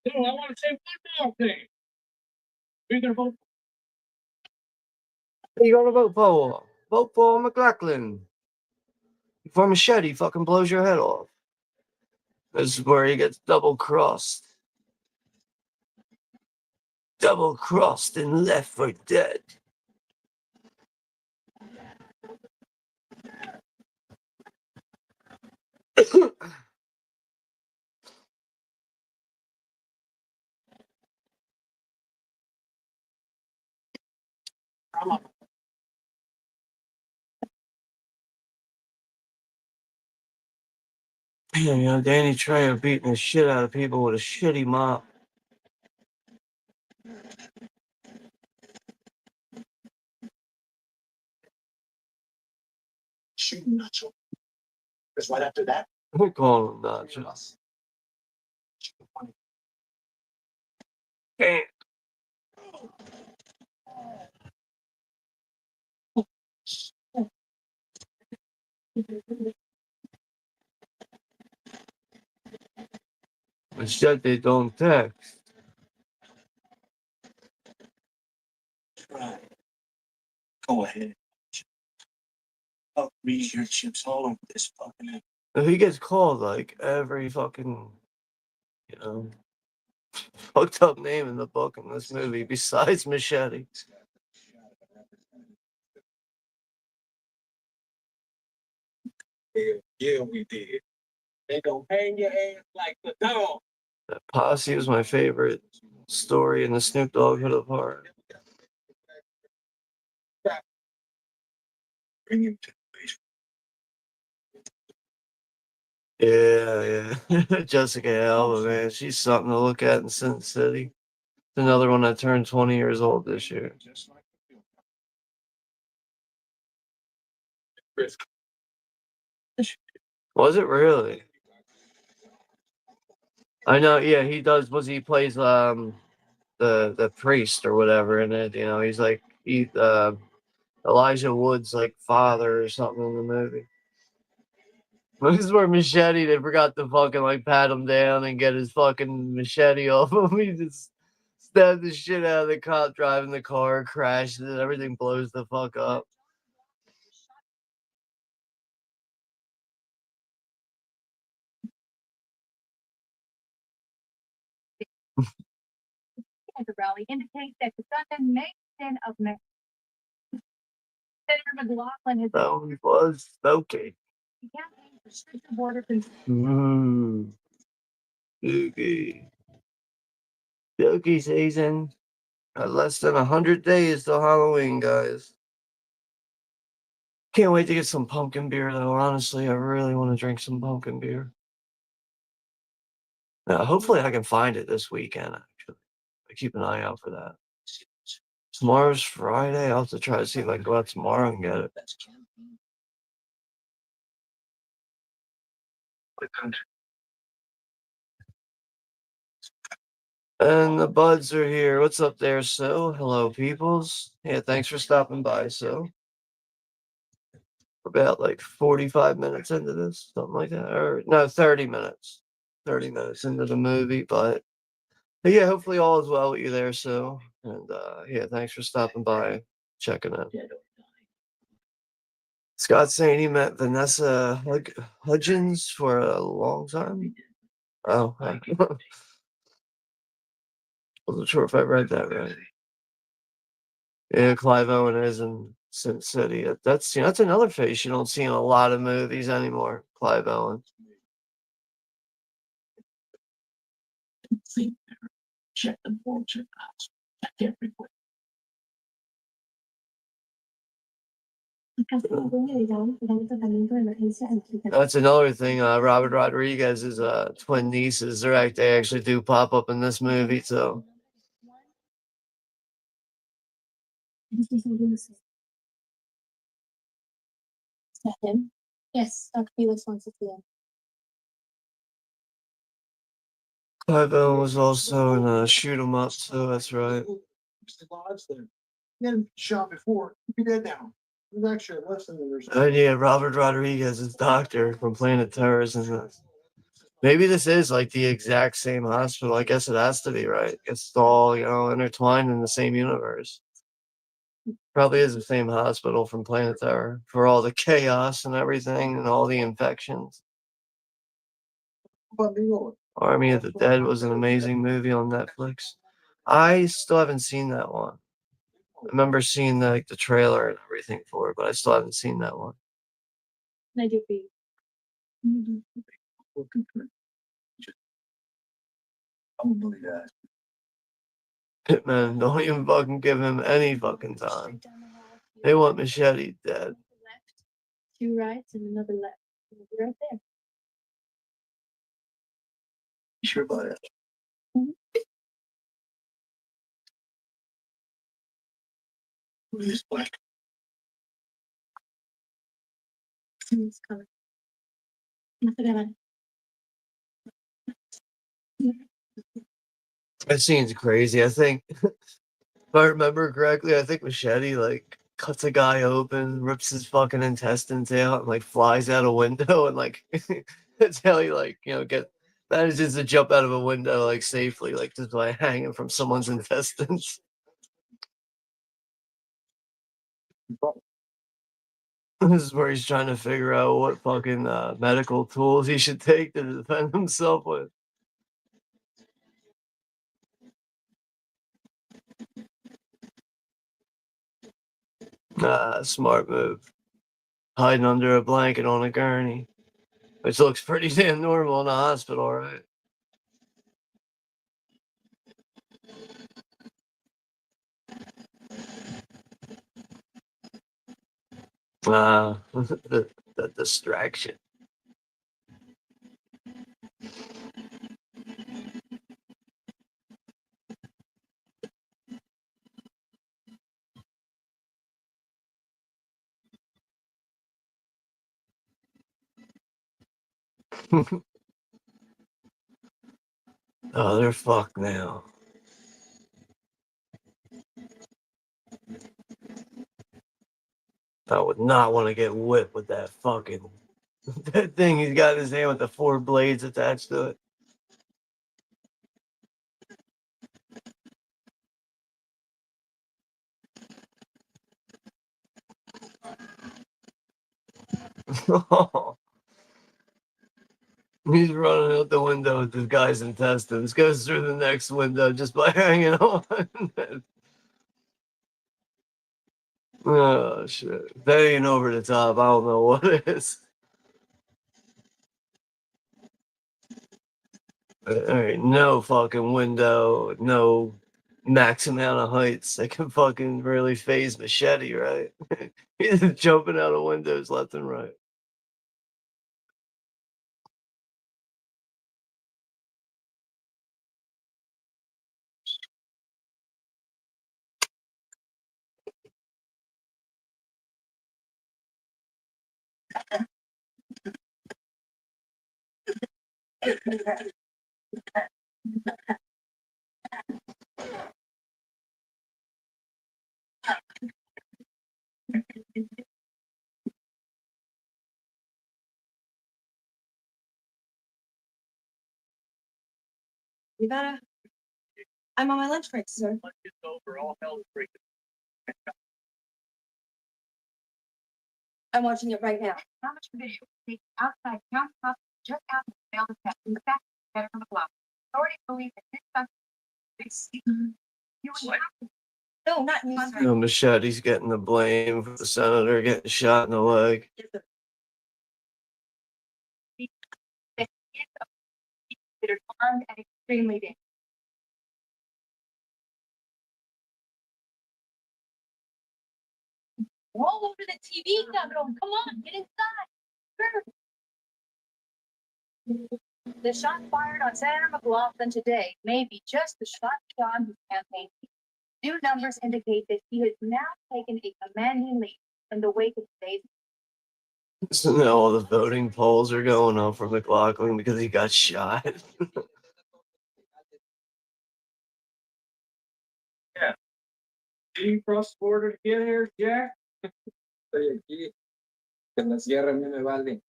So I want to say one more thing. We're gonna vote. Who you gonna vote for? Vote for McLaughlin. Before Machete fucking blows your head off. This is where he gets double crossed. Double crossed and left for dead. Damn, Danny Trejo beating the shit out of people with a shitty mop. Shooting Nacho. Because right after that, We're calling him Nacho. Damn. Instead, they don't text. right. Go ahead. I'll read your chips all over this fucking. If he gets called like every fucking, you know, fucked up name in the book in this movie besides Machete. Yeah, we did. They gonna hang your ass like the dog. That Posse was my favorite story in the Snoop Dogg Hood of Horror. Bring him to the basement. Yeah. Jessica Alba, man, she's something to look at in Sin City. Another one that turned 20 years old this year. Just like the film. Was it really? I know, yeah, he does. He plays the priest or whatever in it. You know, he's like Elijah Wood's like father or something in the movie. This is where Machete, they forgot to fucking like pat him down and get his fucking machete off him. He just Stabbed the shit out of the cop driving the car, crashed it, everything blows the fuck up. At the rally indicates that the Sunday may extend of Mexico. Senator McLaughlin has That one was okay. campaign for stricter border control. Spooky. Spooky season. Less than 100 days till Halloween, guys. Can't wait to get some pumpkin beer, though. Honestly, I really want to drink some pumpkin beer. Hopefully, I can find it this weekend, actually. I keep an eye out for that. Tomorrow's Friday. I'll have to try to see if I can go out tomorrow and get it. What country? And the buds are here. What's up there, So? Hello, peoples. Yeah, thanks for stopping by, So. We're about like 45 minutes into this, something like that. Or no, 30 minutes. 30 minutes into the movie, but yeah, hopefully all is well with you there, So. And yeah, thanks for stopping by, checking in. Scott saying he met Vanessa Hudgens for a long time. Oh, wasn't sure if I read that right. Yeah, Clive Owen is in Sin City. That's that's another face you don't see in a lot of movies anymore. Clive Owen. Check the board, check the house, check everywhere. That's another thing. Robert Rodriguez's twin nieces. They actually do pop up in this movie. So Is that him? Yes, Dr. Felix wants to see him. Clive Owen was also in Shoot 'Em Up. So that's right. Lives there. He hadn't shot before. He'd be dead now. He was actually less than there's. And yeah, Robert Rodriguez's doctor from Planet Terrorism. Maybe this is like the exact same hospital. I guess it has to be, right? It's all, intertwined in the same universe. Probably is the same hospital from Planet Terror for all the chaos and everything and all the infections. Army of the Dead was an amazing movie on Netflix. I still haven't seen that one. I remember seeing the trailer and everything for it, but I still haven't seen that one. I do be. Probably that. Hitman, don't even fucking give him any fucking time. They want Machete dead. Left, 2 rights, and another left. We'll be right there. You sure about it? Who is black? It's color. I forgot about it. That scene's crazy. I think, if I remember correctly, I think Machete cuts a guy open, rips his fucking intestines out, and flies out a window, and that's how he manages to jump out of a window safely, just by hanging from someone's intestines. This is where he's trying to figure out what fucking medical tools he should take to defend himself with. Smart move. Hiding under a blanket on a gurney, which looks pretty damn normal in a hospital, right? The distraction. Oh, they're fucked now. I would not want to get whipped with that fucking that thing he's got in his hand with the 4 blades attached to it. He's running out the window with the guy's intestines. Goes through the next window just by hanging on. Oh shit! That ain't over the top. I don't know what it is. There ain't no fucking window, no max amount of heights that can fucking really phase Machete, right? He's jumping out of windows left and right. Rivera, I'm on my lunch break, sir. Lunch is over, all hell's breaking. I'm watching it right now. How much video taken outside county hospital just after the failed attempt in the fact better from the block. Authorities believe that this suspect you would have to No, not you, sir. You know, Machete's getting the blame for the senator getting shot in the leg. be that he is considered armed and extremely dangerous. Roll over the TV, cabrón. Come on, get inside. Sure. The shot fired on Senator McLaughlin today may be just the shot on his campaign. New numbers indicate that he has now taken a commanding lead in the wake of today's. So now all the voting polls are going up for McLaughlin because he got shot. Did you cross the border to get here, Jack? Estoy aquí, que en la sierra a mí me vale.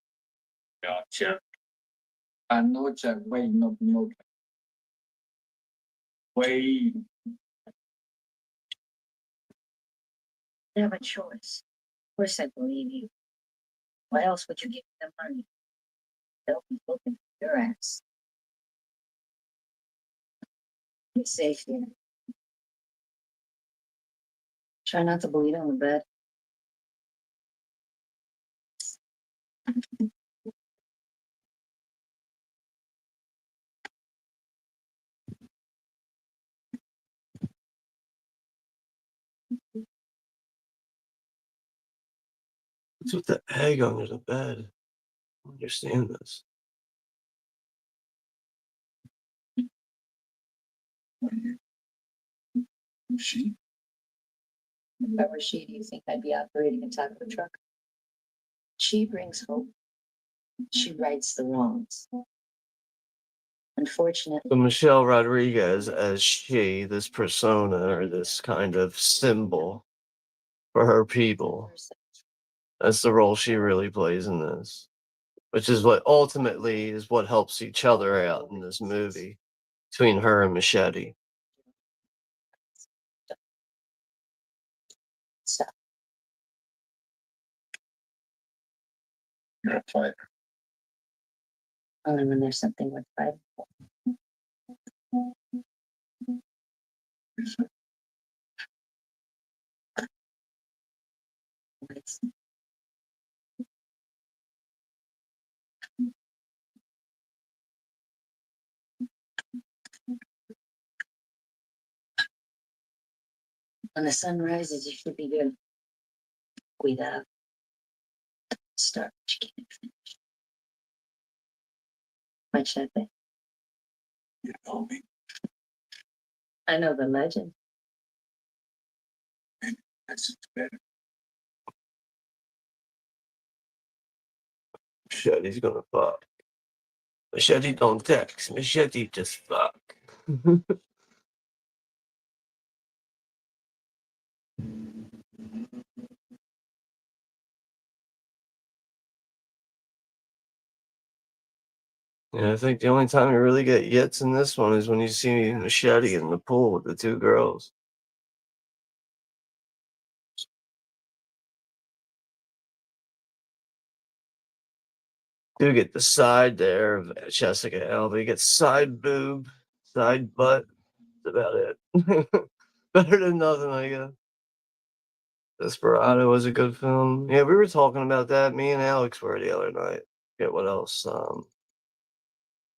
Gotcha. Anoche, güey, no. Güey, You have a choice. Of course I believe you. Why else would you give me the money? They'll be looking for your ass. Be safe here. Try not to bleed on the bed. What's with the egg under the bed? I don't understand this. She? If I were she, do you think I'd be operating a taco truck? She brings hope. She rights the wrongs. Unfortunately, So Michelle Rodriguez as she, this persona or this kind of symbol for her people. That's the role she really plays in this, which is what ultimately is what helps each other out in this movie between her and Machete. stop. You're a fighter. Only when there's something worth fighting for. You said, It's- When the sun rises, you should be good. Cuidado. Start what you can't finish. Machete. you know me. I know the legend. That's better. Machete's gonna fuck. Machete don't text. Machete just fuck. Yeah, I think the only time you really get yits in this one is when you see Machete in the pool with the two girls. Do get the side there of Jessica Alba. You get side boob, side butt. That's about it. Better than nothing, I guess. Desperado was a good film. Yeah, we were talking about that. Me and Alex were the other night. Get what else?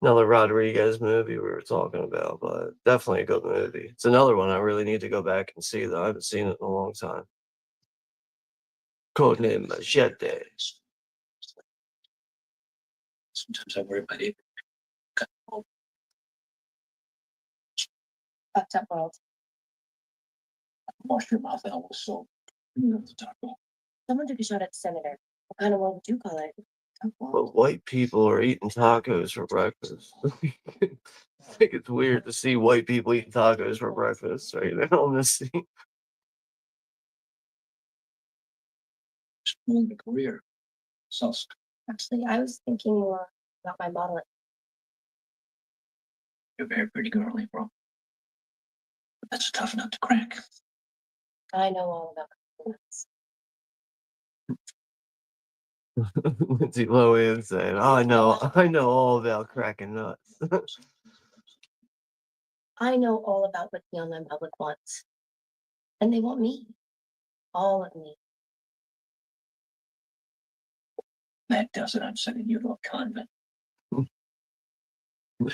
Another Rodriguez movie we were talking about, but definitely a good movie. It's another one I really need to go back and see, though. I haven't seen it in a long time. Codename Machete. Sometimes I worry about it. Fucked up world. Wash your mouth out with soap. You have to talk about. Someone took a shot at the senator. What kind of world would you call it? But white people are eating tacos for breakfast. I think it's weird to see white people eating tacos for breakfast right now in this scene. Spoiling the career. Sus. Actually, I was thinking more about my modeling. You're a very pretty girl, April. But that's a tough nut to crack. I know all about modeling. Lindsay Lohan saying, "Oh, I know all about cracking nuts." I know all about what the online public wants. And they want me. All of me. That does it. I'm sending you to a convent.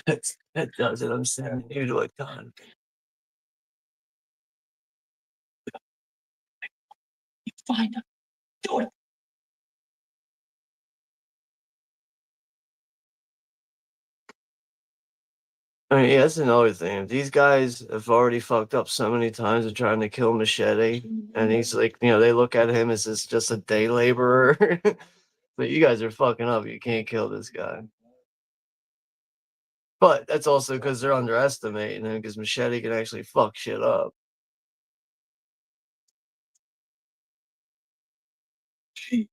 that does it. I'm sending you to a con. You find them. Do it. I mean, yeah, that's another thing. If these guys have already fucked up so many times of trying to kill Machete, and he's like, they look at him as just a day laborer. But you guys are fucking up. You can't kill this guy. But that's also because they're underestimating him, because Machete can actually fuck shit up. Gee.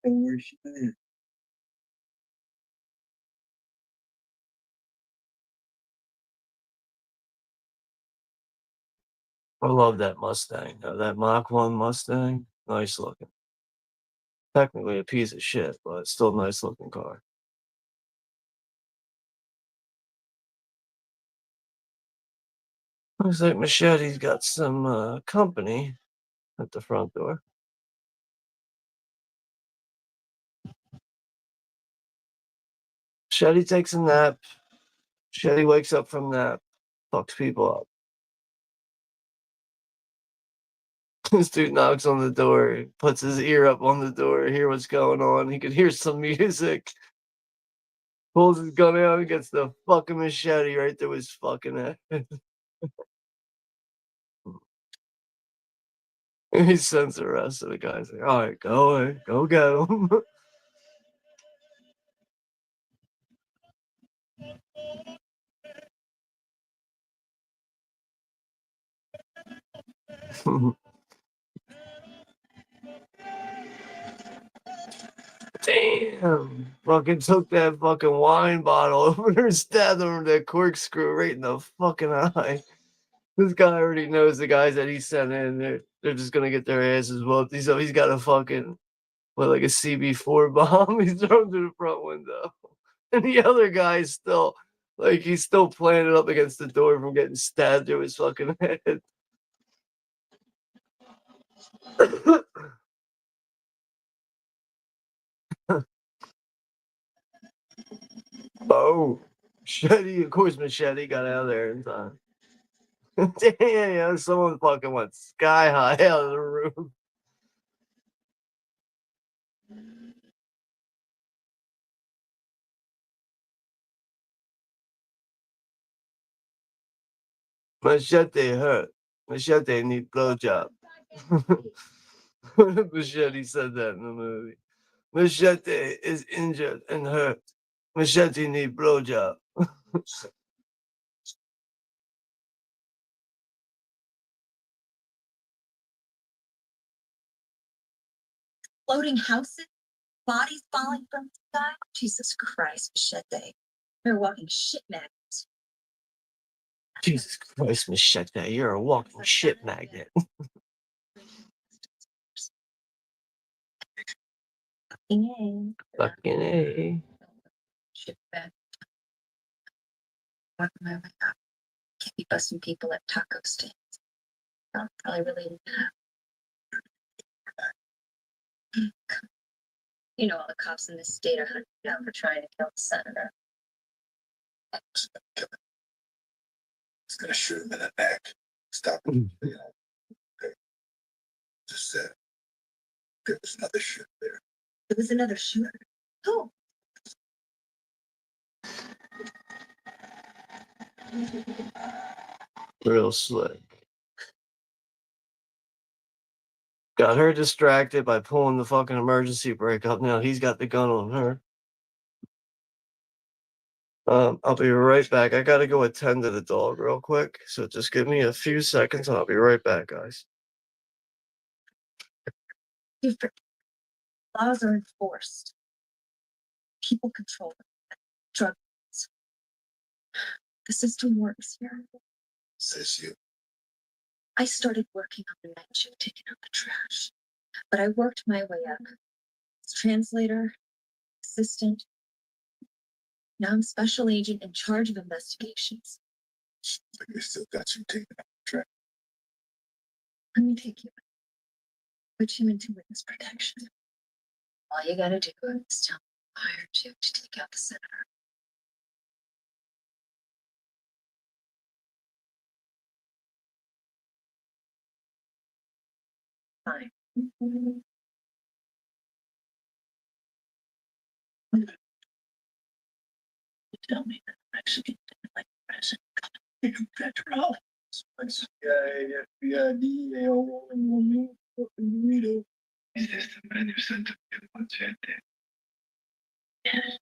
And where's she at? I love that Mustang. That Mach 1 Mustang. Nice looking. Technically a piece of shit, but it's still a nice looking car. Looks like Machete's got some company at the front door. Machete takes a nap. Machete wakes up from nap. Fucks people up. This dude knocks on the door, puts his ear up on the door, hear what's going on. He could hear some music. Pulls his gun out and gets the fucking machete right through his fucking head. He sends the rest of the guys like, all right, go away, go. Damn. Fucking took that fucking wine bottle over there and stabbed him with that corkscrew right in the fucking eye. This guy already knows the guys that he sent in. They're just gonna get their asses whooped. He's got a fucking like a CB4 bomb. He's thrown through the front window. And the other guy's still he's still planted up against the door from getting stabbed through his fucking head. Oh, Machete, of course, Machete got out of there in time. Damn, someone fucking went sky high out of the roof. Machete hurt. Machete need blowjob. Machete said that in the movie. Machete is injured and hurt. Machete need blowjob. Floating houses? Bodies falling from the sky? Jesus Christ, Machete. You're a walking shit magnet. Jesus Christ, Machete, you're a walking shit magnet. Yay. Fucking A. Shit back. Work my way up. Can't be busting people at taco stands. Not probably related to that. You know, all the cops in this state are hunting down for trying to kill the senator. He's gonna shoot him in the neck. Stop him. You know. Okay. Just said there was another shoot there. There was another shooter. Who? Real slick. Got her distracted by pulling the fucking emergency brake up. Now he's got the gun on her. I'll be right back. I gotta go attend to the dog real quick. So just give me a few seconds and I'll be right back, guys. Laws are enforced. People control them. Drug laws. The system works here. Says you. I started working on the night shift, taking out the trash. But I worked my way up. As translator, assistant. Now I'm special agent in charge of investigations. But you still got you taking out the track. Let me take you. Put you into witness protection. All you gotta do is tell me I hired you to take out the senator. Fine. You tell me that Mexican didn't like the president coming federal. CIA, FBI, DEA, fucking burrito. Is this the man who sent him to Machete? Yes.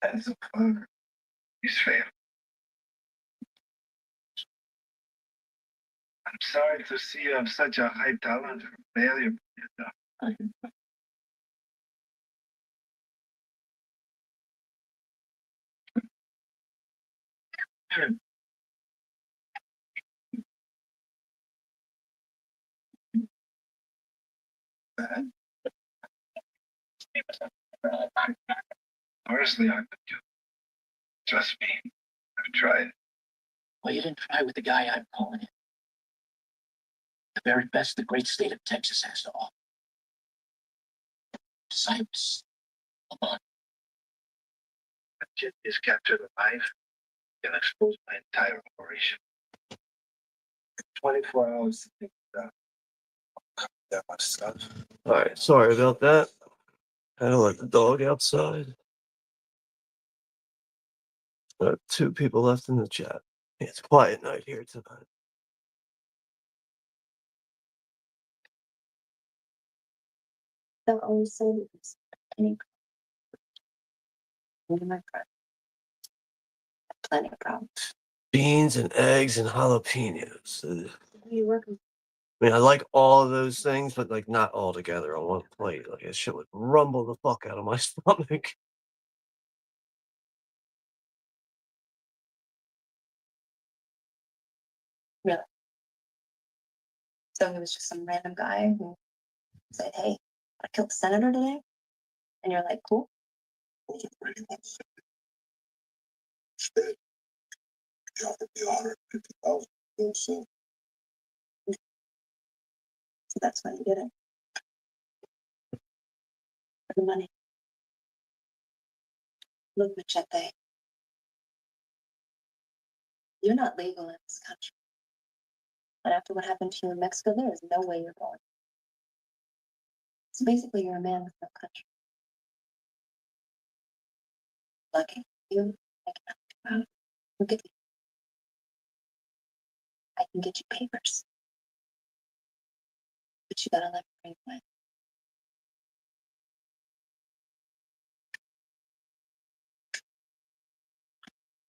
As a father, he's failed. I'm sorry to see you have such a high talent for failure. Bad. Honestly, I could do. Trust me, I've tried. Well, you didn't try with the guy I'm calling in. The very best the great state of Texas has to offer. Cyrus. Come on. Machete is captured alive and expose my entire operation. 24 hours to think about that much stuff. Alright, sorry about that. Had to let the dog outside. 2 people left in the chat. It's a quiet night here tonight. They'll always say this. Any one of my friends. Plenty of problems. Beans and eggs and jalapenos. Ugh. You work with I mean, I like all of those things, but like not all together on one plate. Like that shit would rumble the fuck out of my stomach. really. So he was just some random guy who said, "Hey, I killed the senator today," and you're like, "Cool." Really wants to. Instead, he offered me $150,000 so So that's why he did it. For the money. Look, Machete. You're not legal in this country. But after what happened to you in Mexico, there is no way you're going. So basically, you're a man with no country. Lucky you, I can help you out. Look at me. I can get you papers. But you gotta let me win.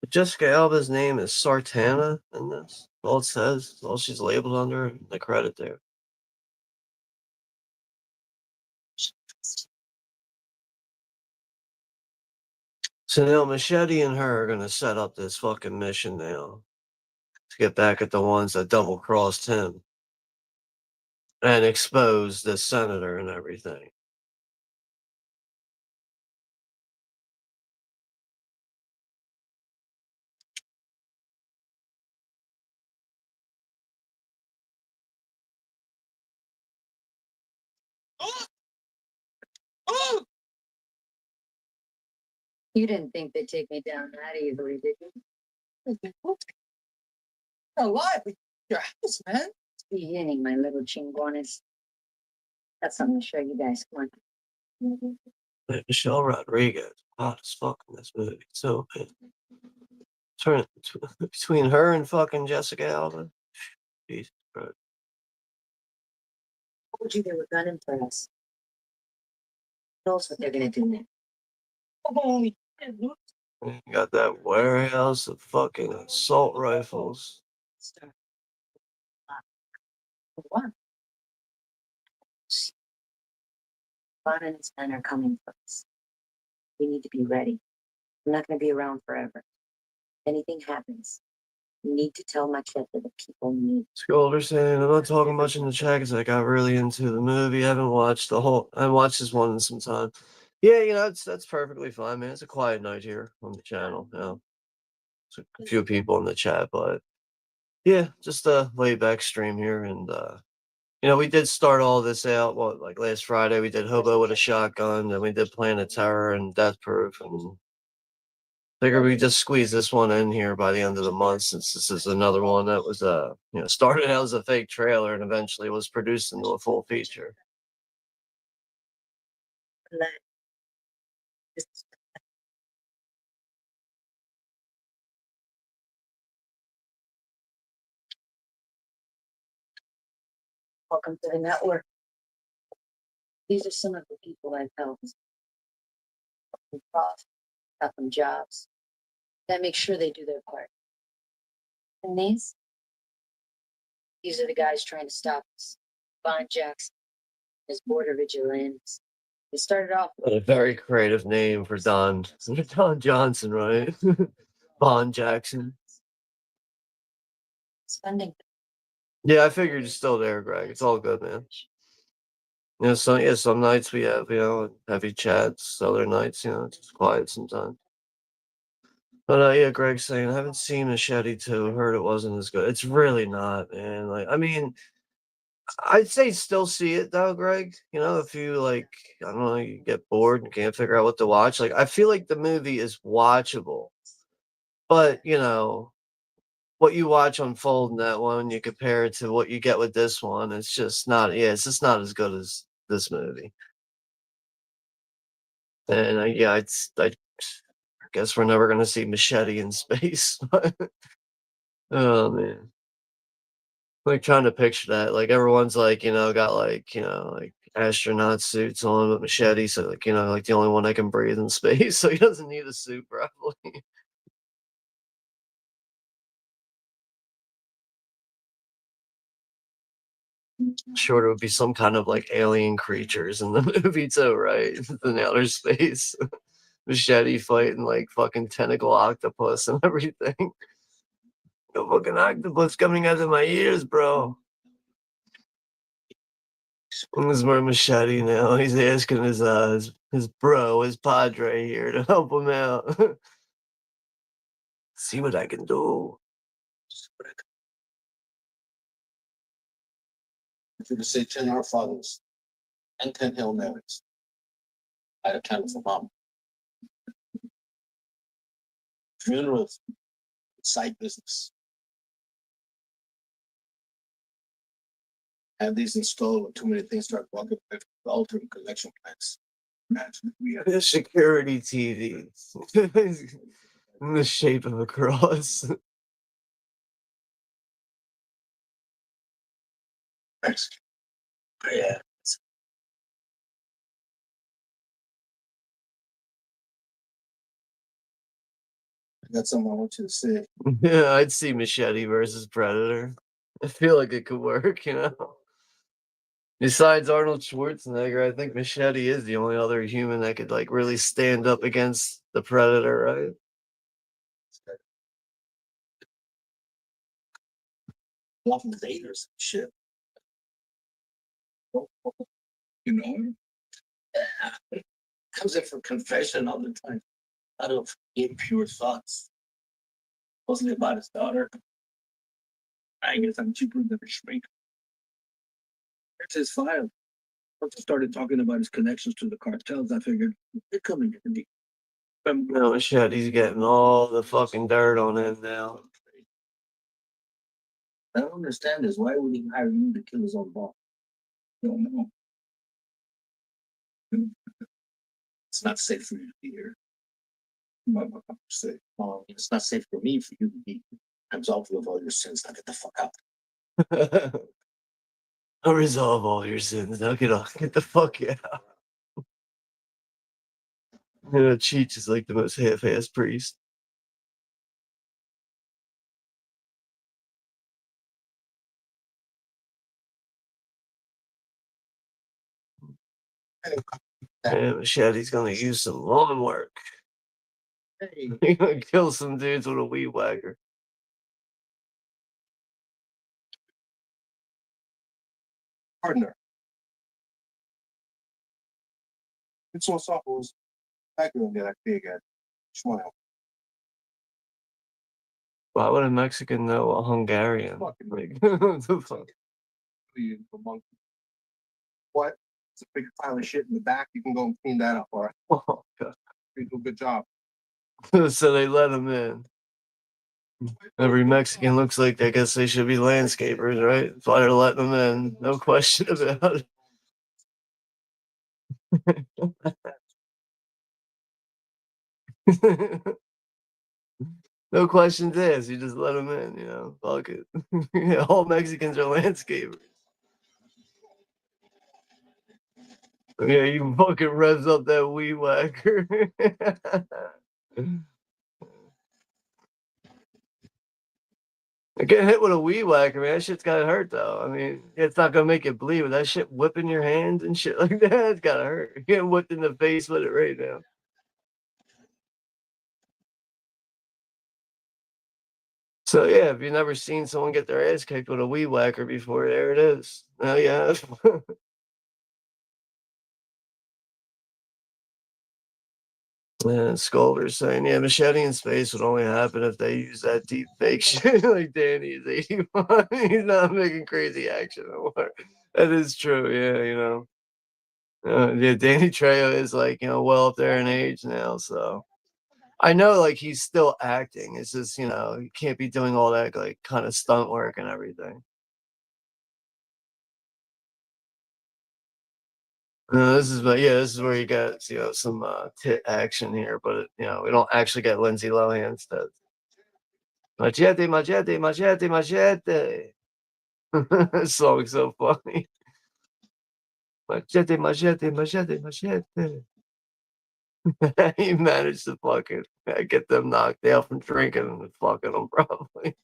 Jessica Alba's name is Sartana in this. All it says, all she's labeled under in the credit there. So now Machete and her are gonna set up this fucking mission now to get back at the ones that double crossed him and expose the senator and everything. You didn't think they'd take me down that easily, did you? Alive with your house, man. Beginning, my little chingones. Got something to show you guys. Come on. Michelle Rodriguez, hot as fuck in this movie. So turn between her and fucking Jessica Alba. Jesus Christ. Told you they were gunning for us. Who knows what they're gonna do next? Holy You got that warehouse of fucking assault rifles. Start. For what? Vaughn and his men are coming for us. We need to be ready. I'm not gonna be around forever. If anything happens, you need to tell Machete the people need. Scolder saying, I'm not talking much in the chat because I got really into the movie. I haven't watched this one in some time. Yeah, that's perfectly fine, man. It's a quiet night here on the channel. It's a few people in the chat, but yeah, just a laid back stream here. And we did start all this out like last Friday. We did Hobo with a Shotgun, then we did Planet Terror and Death Proof, and figure we just squeeze this one in here by the end of the month, since this is another one that was started out as a fake trailer and eventually was produced into a full feature. Welcome to the network. These are some of the people I've helped. Got them jobs. That make sure they do their part. And these are the guys trying to stop us. Vaughn Jackson, his border vigilantes. They started off What a very creative name for Don Johnson, right? Vaughn Jackson. spending. Yeah, I figured you're still there, Greg. It's all good, man. Some nights we have, heavy chats. Other nights, it's just quiet sometimes. But yeah, Greg's saying I haven't seen Machete 2. Heard it wasn't as good. It's really not, man. Like, I mean, I'd say still see it though, Greg. If you I don't know, you get bored and can't figure out what to watch. Like, I feel like the movie is watchable, but what you watch unfold in that one, you compare it to what you get with this one. It's just not. Yeah, it's just not as good as this movie. And I guess we're never gonna see Machete in space. Oh man. Like trying to picture that, like everyone's got like astronaut suits on with Machete, so like the only one that can breathe in space, so he doesn't need a suit probably. Sure, it would be some kind of like alien creatures in the movie too, right? In outer space, Machete fighting like fucking tentacle octopus and everything. The fucking octopus coming out of my ears, bro. This is where Machete now. He's asking his bro, his padre here to help him out. See what I can do. If you to say 10 Our Fathers and 10 Hail Marys, I'd account for mom. Funerals, side business. Have these installed when too many things start walking away from the altar and collection plants. Imagine we have The security TV in the shape of a cross. yeah. I got something I want you to say. Yeah, I'd see Machete versus Predator. I feel like it could work, Besides Arnold Schwarzenegger, I think Machete is the only other human that could like really stand up against the Predator, right? Off of Vader's shit. You know, Comes in for confession all the time. Out of impure thoughts. Mostly about his daughter. I guess I'm cheaper than a shrink. Here's his file. Once he started talking about his connections to the cartels, I figured they're coming in handy. No, Machete's getting all the fucking dirt on him now. I don't understand this. Why would he hire you to kill his own boss? Don't know. It's not safe for you to be here. Safe. It's not safe for me for you to be absolved of all your sins. Now get the fuck out. I'll resolve all your sins. Now get the fuck out. You know, Cheech is like the most half-assed priest. Yeah, Machete's gonna use some lawn work. Hey, He's gonna kill some dudes with a weed whacker. partner. It's so soft. I couldn't get that big at Schwein. Why would a Mexican know a Hungarian? Fucking Like, what the fuck? What? It's a big pile of shit in the back. You can go and clean that up, all right? Oh, God. You do a good job. So they let him in. Every Mexican looks like I guess they should be landscapers, right? That's why they're letting them in. No question about it. No questions asked. You just let them in, you know. Fuck it. Yeah, all Mexicans are landscapers. Yeah, you fucking revs up that weed whacker. Getting hit with a weed whacker, man, that shit's gotta hurt though. I mean, it's not gonna make you bleed, but that shit whipping your hands and shit like that, it's gotta hurt. You're getting whipped in the face with it right now. So yeah, if you've never seen someone get their ass kicked with a weed whacker before, there it is. Oh yeah. And Sculver's saying, yeah, Machete in space would only happen if they use that deep fake shit. Like Danny is 81. He's not making crazy action anymore. That is true, yeah, you know. Yeah, Danny Trejo is like, you know, well up there in age now, so I know like he's still acting. It's just, you know, he can't be doing all that like kind of stunt work and everything. This is, but yeah, this is where you got, you know, some tit action here, but you know, we don't actually get Lindsay Lohan instead. Machete, machete, machete, machete. This song's so funny. Machete, machete, machete, machete. He managed to fucking get them knocked out from drinking and fucking them probably.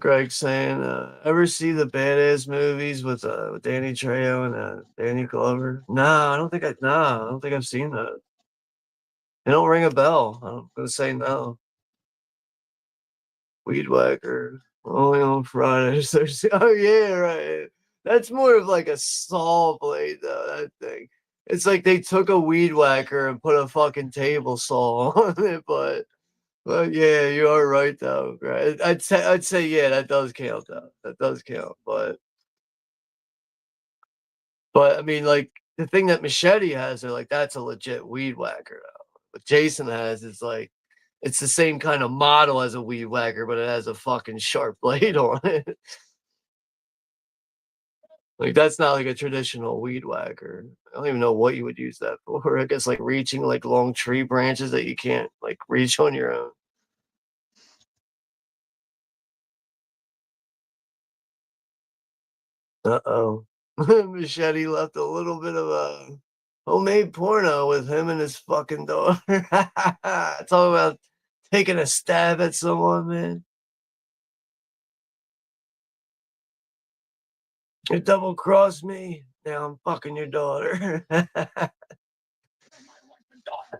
Greg saying, ever see the badass movies with Danny Trejo and Danny Glover? No, I don't think I've seen that. They don't ring a bell. I'm gonna say no. Weed whacker only on Fridays. Oh yeah, right. That's more of like a saw blade though. That thing. It's like they took a weed whacker and put a fucking table saw on it, but yeah, you are right though. Right? I'd say yeah, that does count though. That does count, but I mean like the thing that Machete has, they're like that's a legit weed whacker though. What Jason has is like it's the same kind of model as a weed whacker, but it has a fucking sharp blade on it. Like that's not like a traditional weed whacker. I don't even know what you would use that for. I guess like reaching like long tree branches that you can't like reach on your own. Uh-oh. Machete left a little bit of a homemade porno with him and his fucking daughter. Talk about taking a stab at someone, man. You double crossed me. Now I'm fucking your daughter. Where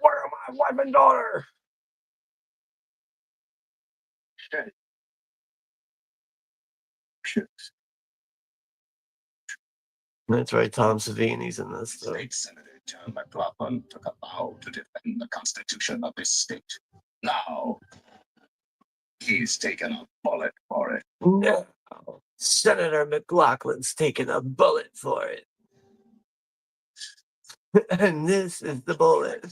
are my wife and daughter? Shit. Shit. That's right, Tom Savini's in this. So. State Senator John McLaughlin took a vow to defend the Constitution of this state. Now, He's taken a bullet for it. No, Senator McLaughlin's taking a bullet for it. And this is the bullet.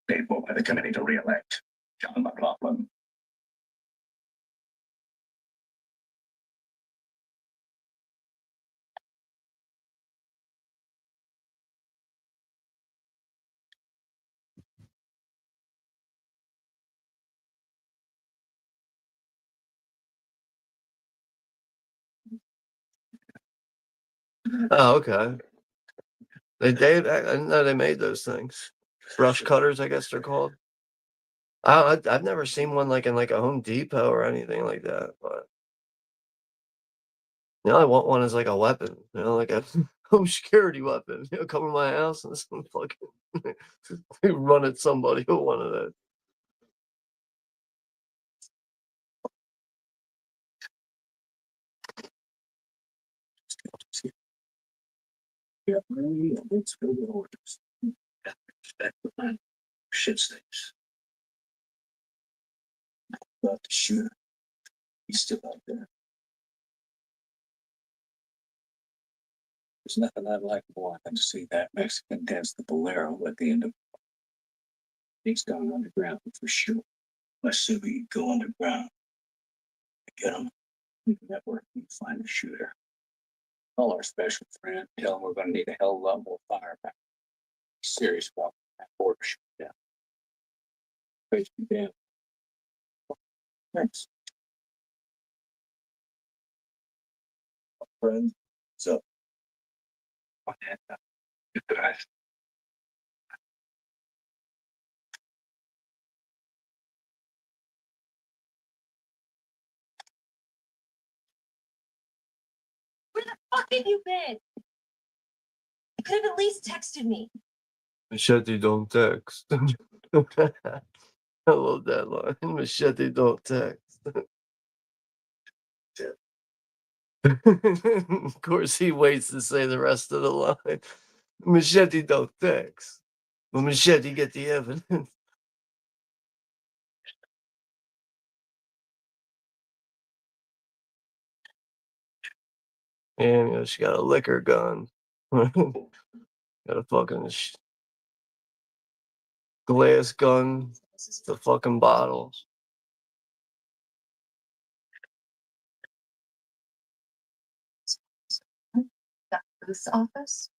Paid for by the committee to re-elect John McLaughlin. Oh, okay. I didn't know they made those things. Brush cutters, I guess they're called. I've never seen one like in like a Home Depot or anything like that. But I want one as like a weapon. Like a home security weapon. Come in my house and some fucking run at somebody with one of those. Yeah, let's go to orders. Back with my shit stakes. About the shooter. He's still out there. There's nothing I'd like more than to see that Mexican dance the bolero at the end of. He's gone underground for sure. Let's see if we can go underground. Get him. We can network and find the shooter. Call our special friend. Tell him we're going to need a hell of a lot more firepower. Serious about that border shutdown. Praise be damned. Thanks. Friend, so Where the fuck have you been? You could have at least texted me. Machete don't text. I love that line. Machete don't text. Of course, he waits to say the rest of the line. Machete don't text. But Machete get the evidence. And she got a liquor gun. Got a fucking glass gun. The fucking bottles. Booth's office?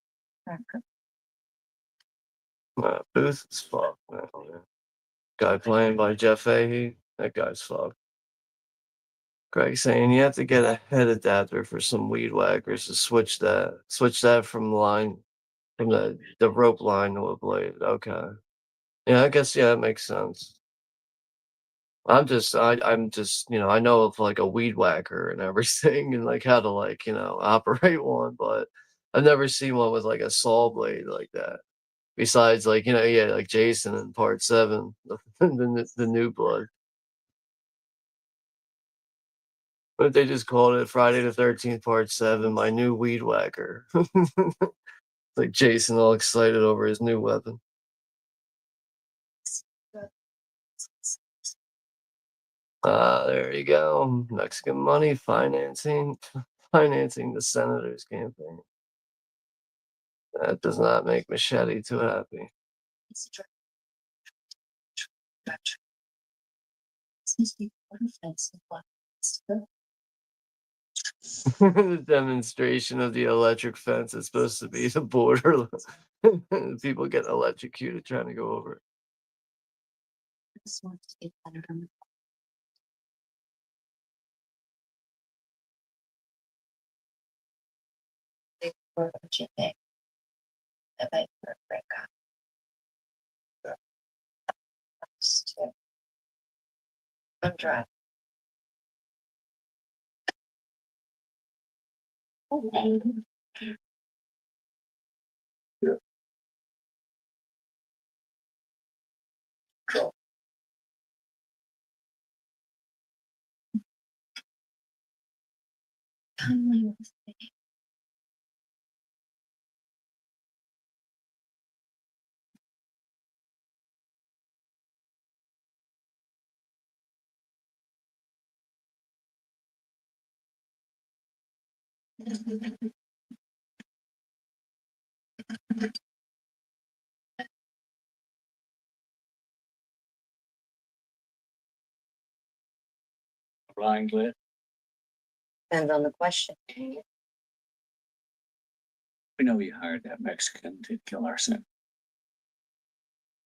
Booth is fucked. Guy playing by Jeff Fahey. That guy's fucked. Greg saying you have to get a head adapter for some weed whackers to switch that from the rope line to a blade. Okay. Yeah, I guess it makes sense. I'm just I know of like a weed whacker and everything and like how to operate one, but I've never seen one with like a saw blade like that. Besides like, like Jason in part 7, the new blood. But they just called it Friday the 13th part 7, my new weed whacker. Like Jason all excited over his new weapon. There you go. Mexican money financing the senator's campaign. That does not make Machete too happy. The demonstration of the electric fence is supposed to be the border. People get electrocuted trying to go over it. Just want to get better on the big for a JP. A big for a breakup. I'm driving. Kindly with me. Blind lit. Depends on the question. We know you hired that Mexican to kill our son.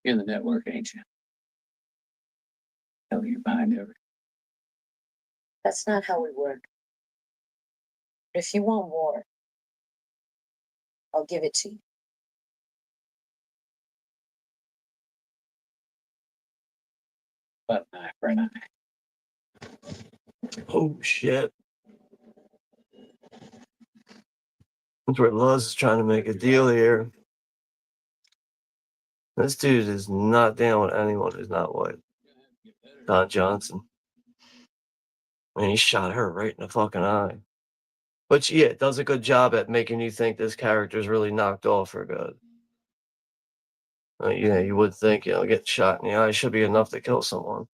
You're in the network, ain't you? Hell, you're behind everything. That's not how we work. But if you want war, I'll give it to you. But an eye for an eye. Oh shit. That's where Luz is trying to make a deal here. This dude is not down with anyone who's not white. Don Johnson. And he shot her right in the fucking eye. Which, yeah, it does a good job at making you think this character's really knocked off for good. Yeah, you would think, getting shot in the eye should be enough to kill someone.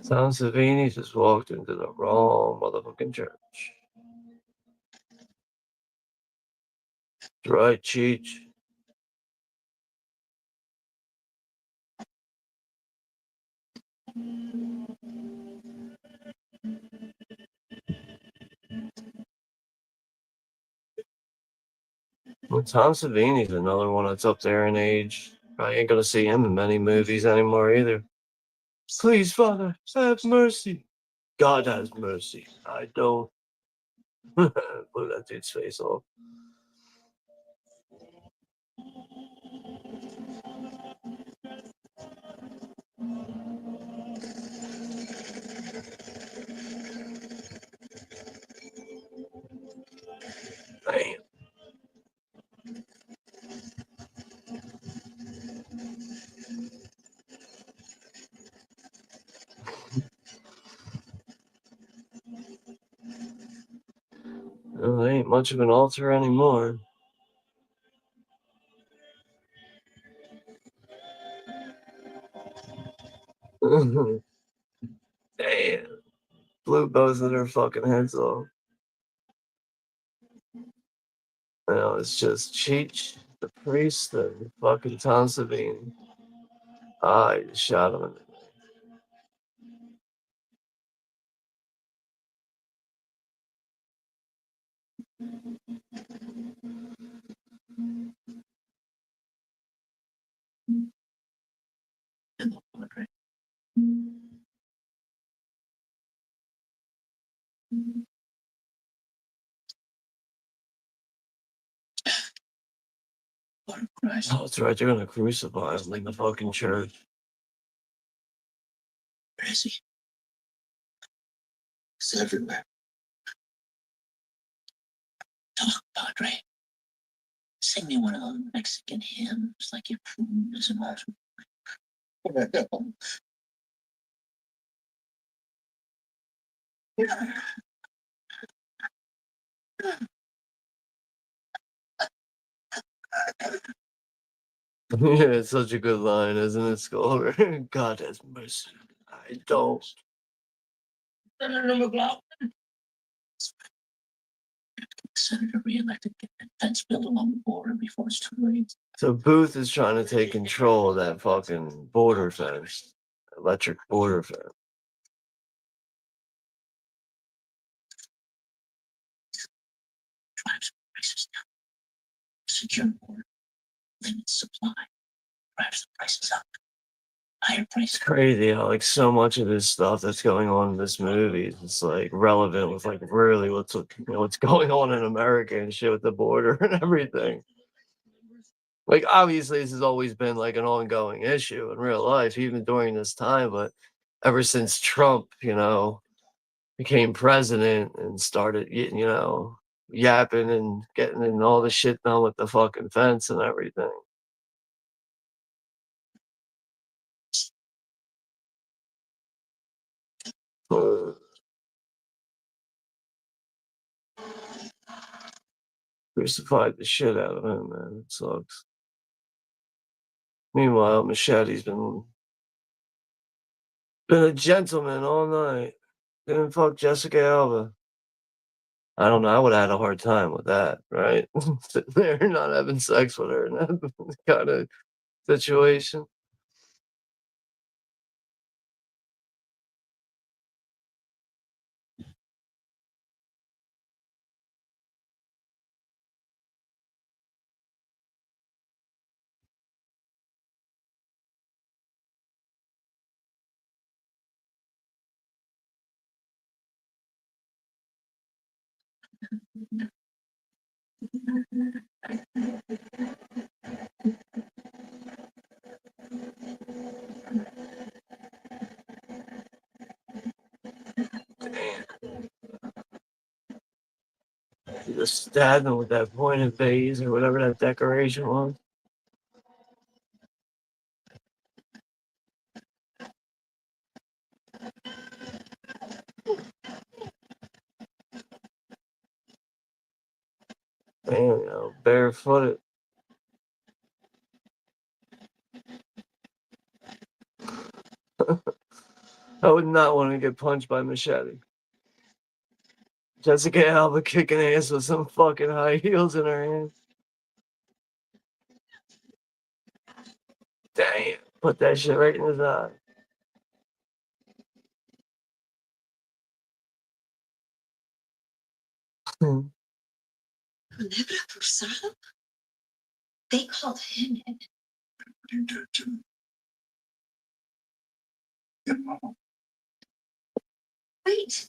Tom Savini just walked into the wrong motherfucking church. Right, Cheech. Well, Tom Savini's another one that's up there in age. I ain't gonna see him in many movies anymore either. Please, Father, have mercy. God has mercy. I don't. Blew that dude's face off. Damn. Well, they ain't much of an altar anymore. Damn. Blew both of their fucking heads off. Now it's just Cheech, the priest, and fucking Tom Savini. I just shot him in the Christ. Oh, that's right. They're gonna crucify him in the fucking church. Where is he? It's everywhere. Talk, Padre. Sing me one of those Mexican hymns like your prune is an altar. Yeah, it's such a good line, isn't it, Sculver? God has mercy. I don't. Senator McLaughlin. Senator reelected, get that fence built along the border before it's too late. So Booth is trying to take control of that fucking border fence, electric border fence. Drives prices down. Secure border. Limits supply. Drives the prices up. Higher It's prices. crazy how like so much of this stuff that's going on in this movie is like relevant with like really what's going on in America and shit with the border and everything. Like obviously this has always been like an ongoing issue in real life, even during this time, but ever since Trump, became president and started getting, yapping and getting in all the shit done with the fucking fence and everything. Crucified the shit out of him, man. It sucks. Meanwhile, Machete's been a gentleman all night. Didn't fuck Jessica Alba. I don't know. I would have had a hard time with that, right? Sitting there not having sex with her in that kind of situation. She just stabbed him with that pointed vase or whatever that decoration was. Damn, barefooted. I would not want to get punched by Machete. Jessica Alba kicking ass with some fucking high heels in her hand. Damn, put that shit right in his eye. Culebra Cruzado? They called him in. You did too. Get mama. Wait.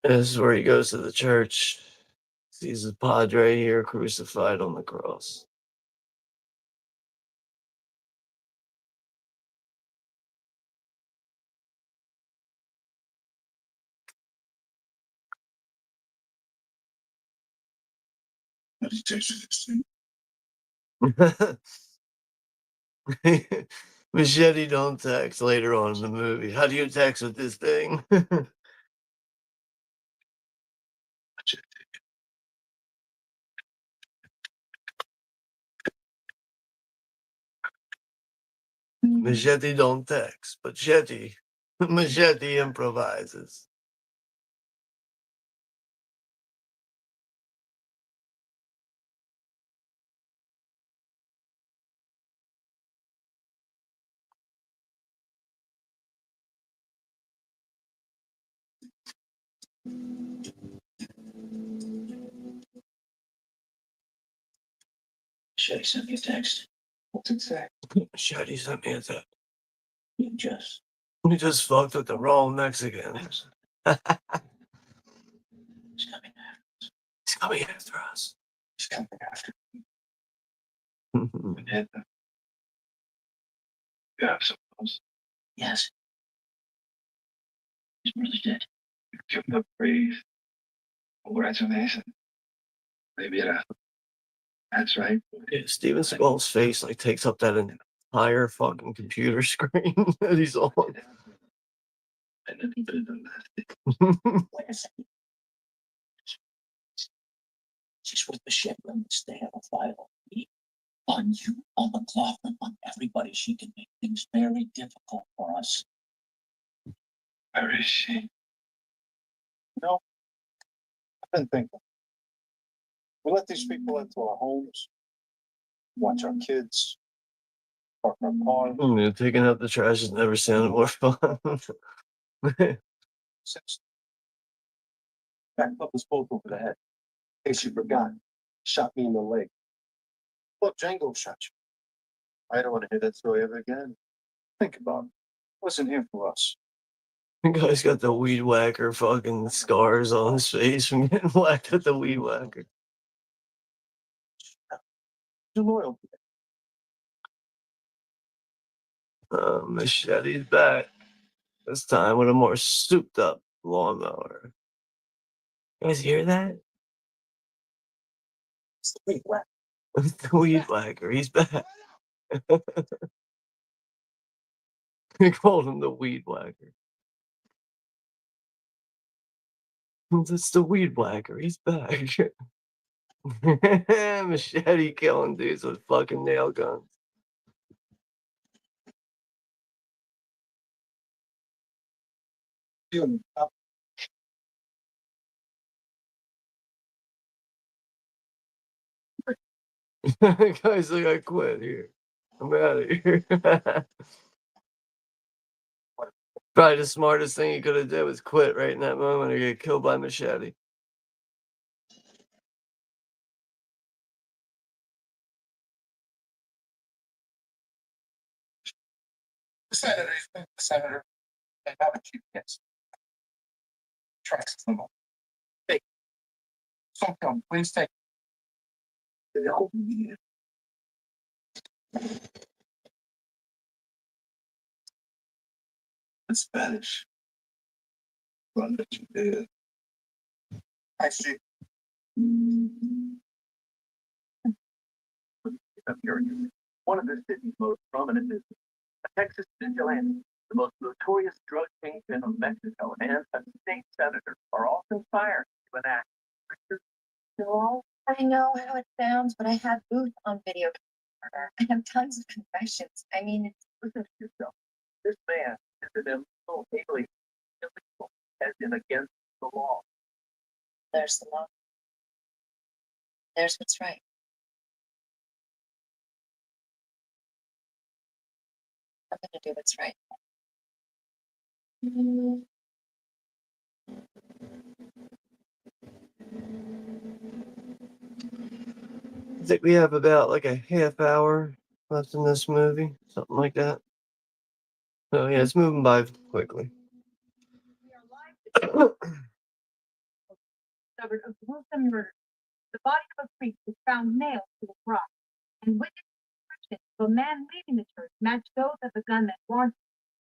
This is where he goes to the church. Sees his padre here crucified on the cross. How do you taste this thing? Machete don't text later on in the movie. How do you text with this thing? Machete don't text, but Machete improvises. Shay sent me a text. What's it say? Machete sent me a text. You just You just fucked with the wrong Mexican. He's coming after. He's coming after us. He's coming after me. And hit them. You have suppose. Yes. His brother's dead. Give him the breathe. Congratulations. Maybe that's right. Yeah, Steven Seagal's face like takes up that entire fucking computer screen that he's on. And then he put it on that. Wait a second. She's with the Chevrons. They have a file on me, on you, on McLaughlin, on everybody. She can make things very difficult for us. Where is she? No. I've been thinking. We let these people into our homes, watch our kids, park our cars. Taking out the trash has never sounded more fun. Since back up us both over the head. In case you forgot, shot me in the leg. Look, Django shot you. I don't want to hear that story ever again. Think about it. Wasn't here for us. The guy's got the weed whacker fucking scars on his face from getting whacked at the weed whacker. You're loyal. Machete's back. This time with a more souped up lawnmower. You guys hear that? It's the big whack. The weed whacker, he's back. They called him the weed whacker. That's the weed whacker, he's back. Machete killing dudes with fucking nail guns. Guys, like, I quit here. I'm out of here. Probably the smartest thing he could have did was quit right in that moment or get killed by Machete. Senator, they have a GPS. Tracks them all. Hey, some please take. In Spanish. Run that you did. I see. One of the city's most prominent business, a Texas vigilante, the most notorious drug kingpin of Mexico, and a state senator are all conspiring to enact. No, I know how it sounds, but I have Booth on video camera. I have tons of confessions. I mean, Listen to yourself. This man is an illegal alien, illegal, as in against the law. there's the law. There's what's right. I'm gonna do what's right. I think we have about like a half hour left in this movie, something like that. So yeah, it's moving by quickly. Discovered a gruesome murder. The body of a priest was found nailed to the cross, and witness descriptions of a man leaving the church matched those of the gun that warranted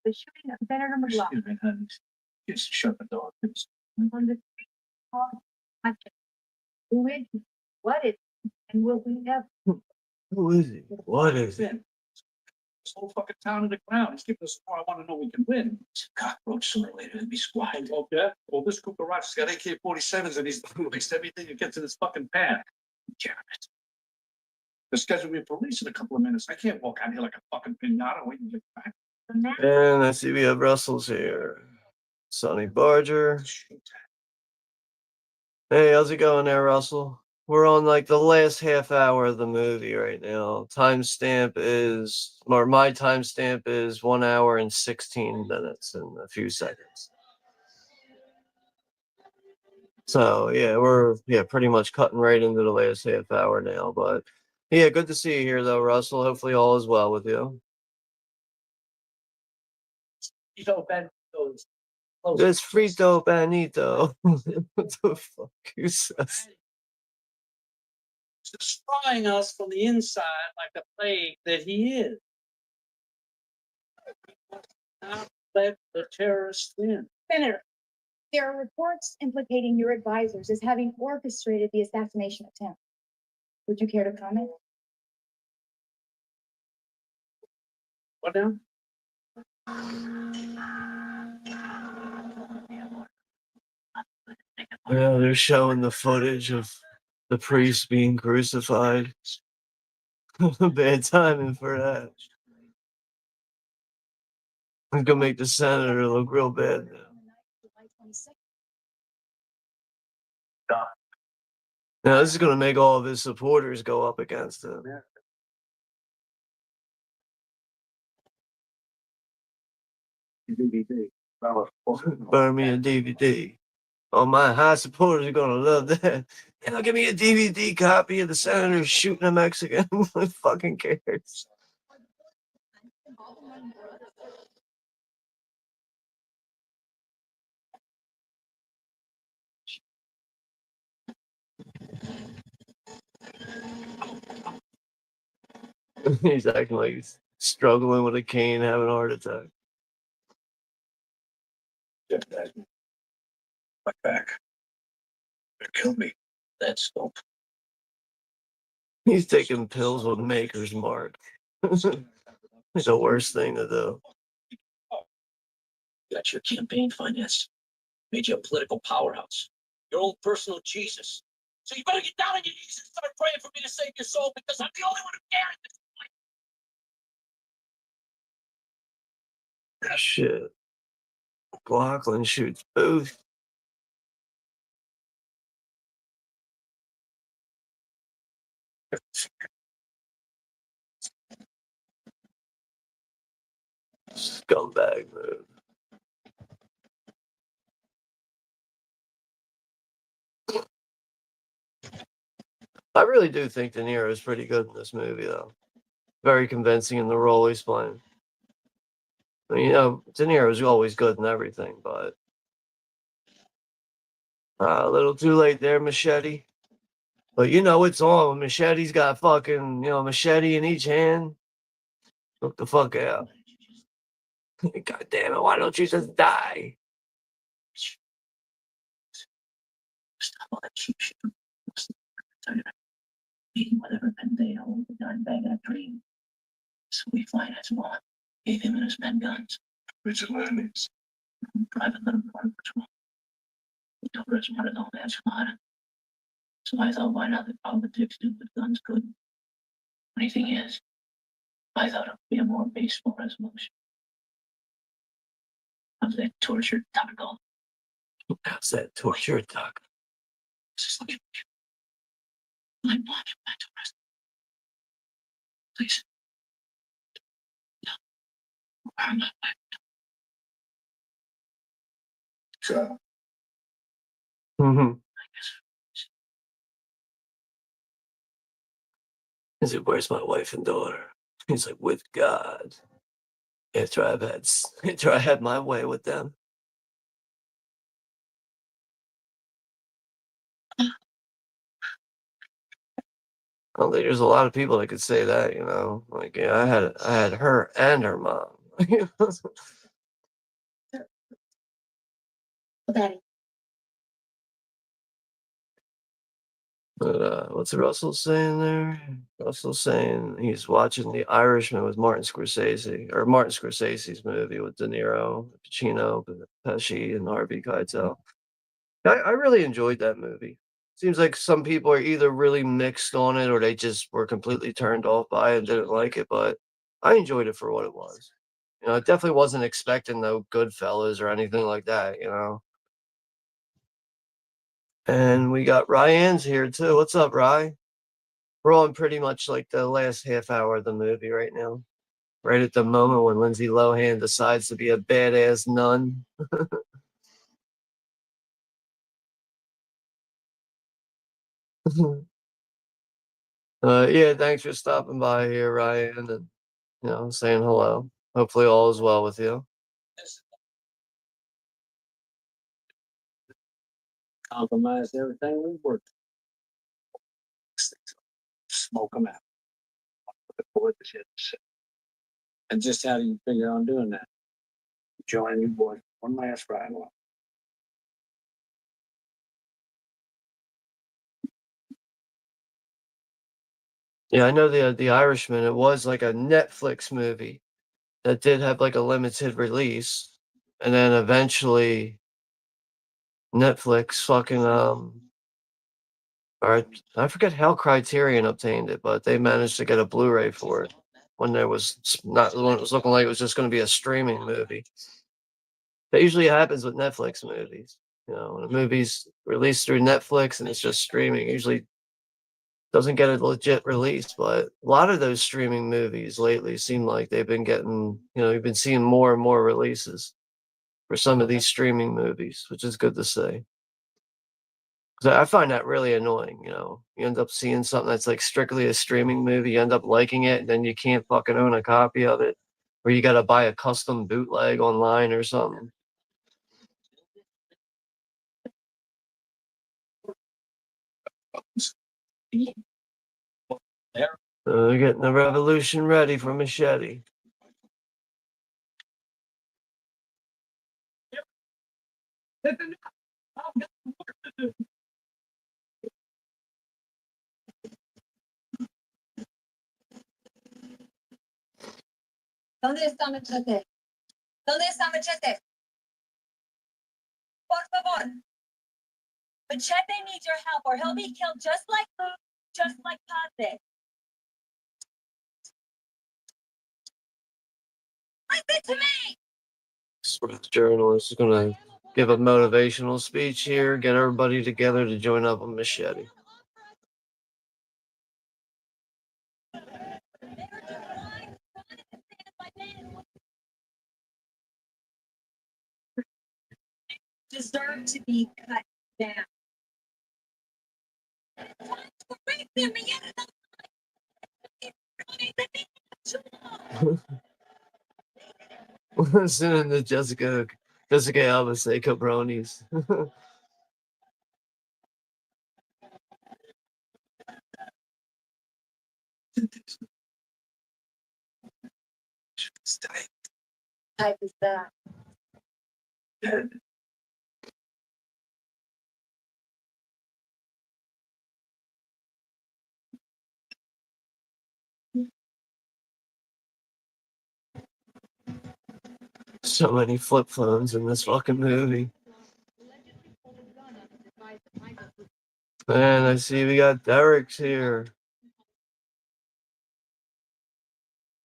the shooting of Senator McLaughlin. Excuse me, honey. Just shut the door. On the street called MACHETE. Who is he? What is he? And will we ever? Who is he? What is it? This whole fucking town to the ground. He's giving us more. I want to know we can win. It's a cockroach sooner or later to be squatted. Okay. Well, this group of rocks got AK-47s and he's released everything that gets in his fucking path. Damn it. They're scheduling police in a couple of minutes. I can't walk out here like a fucking pinata waiting to get back. The man And I see we have Russell's here. Sonny Barger. Hey, how's it going there, Russell? We're on like the last half hour of the movie right now. Timestamp is, or my timestamp is 1 hour and 16 minutes and a few seconds. So yeah, we're pretty much cutting right into the last half hour now. But yeah, good to see you here though, Russell. Hopefully all is well with you. It's Frito Benito. What the fuck you says? Destroying us from the inside like the plague that he is. Not let the terrorists win. Senator, there are reports implicating your advisors as having orchestrated the assassination attempt. Would you care to comment? What now? Yeah, they're showing the footage of the priest being crucified. Bad timing for that. It's gonna make the senator look real bad now. Now this is gonna make all of his supporters go up against him. Burn me a DVD. Oh, my high supporters are gonna love that. You know, give me a DVD copy of the senator shooting a Mexican. Who fucking cares? He's acting like he's struggling with a cane, having a heart attack. My back. It killed me. That's dope. He's taking pills with Maker's Mark. It's the worst thing to do. Got your campaign finance. Made you a political powerhouse. Your own personal Jesus. So you better get down on your knees and start praying for me to save your soul because I'm the only one who cares at this point. Shit. Lachlan shoots Booth. Scumbag move. I really do think De Niro is pretty good in this movie, though. Very convincing in the role he's playing. I mean, De Niro is always good in everything, but a little too late there, Machete. But it's on. Machete's got fucking, machete in each hand. Look the fuck out. God damn it, why don't you just die? Stop all that cheap shit. Eating whatever Pendeo with a dime bag and a dream. So we finance one. Gave him and his men guns. Vigilantes. Private little border patrol. We told us what don't ask about it. So I thought, why not the politics do what guns couldn't? Funny thing is, I thought it would be a more peaceful resolution. Of that tortured taco. How's that torture talk? Just look at me. I want you back to rest. Please. No. I'm not back. So, Mm-hmm. I guess. He said, where's my wife and daughter? He's like, with God. After I had my way with them. I don't think there's a lot of people that could say that, Like, I had her and her mom. Daddy. But what's Russell saying there? Russell's saying he's watching The Irishman with Martin Scorsese's movie with De Niro, Pacino, Pesci, and Harvey Keitel. I really enjoyed that movie. Seems like some people are either really mixed on it or they just were completely turned off by it and didn't like it, but I enjoyed it for what it was. I definitely wasn't expecting no Goodfellas or anything like that. And we got Ryan's here too. What's up, Ryan? We're on pretty much like the last half hour of the movie right now. Right at the moment when Lindsay Lohan decides to be a badass nun. Yeah, thanks for stopping by here, Ryan, and saying hello. Hopefully all is well with you. Compromised everything we worked. Smoke them out. And just how do you figure on doing that? Join you boys one last ride. Yeah, I know the Irishman. It was like a Netflix movie that did have like a limited release, and then eventually Netflix fucking or I forget how Criterion obtained it, but they managed to get a Blu-ray for it when there was not when it was looking like it was just going to be a streaming movie. That usually happens with Netflix movies. When a movie's released through Netflix and it's just streaming, usually doesn't get a legit release. But a lot of those streaming movies lately seem like they've been getting, you've been seeing more and more releases for some of these streaming movies, which is good to see. Because I find that really annoying. You end up seeing something that's like strictly a streaming movie, you end up liking it, and then you can't fucking own a copy of it, or you got to buy a custom bootleg online or something. They're getting the revolution ready for Machete. ¿Dónde está Machete? ¿Dónde está Machete? Por favor. Machete needs your help or he'll be killed just like Luke, just like Padre. Listen to me! Smith journalist is gonna give a motivational speech here, get everybody together to join up on Machete. Deserve to be cut down. Listening to Jessica Alba say cabronis. Type is that. So many flip phones in this fucking movie. And I see we got Derek's here.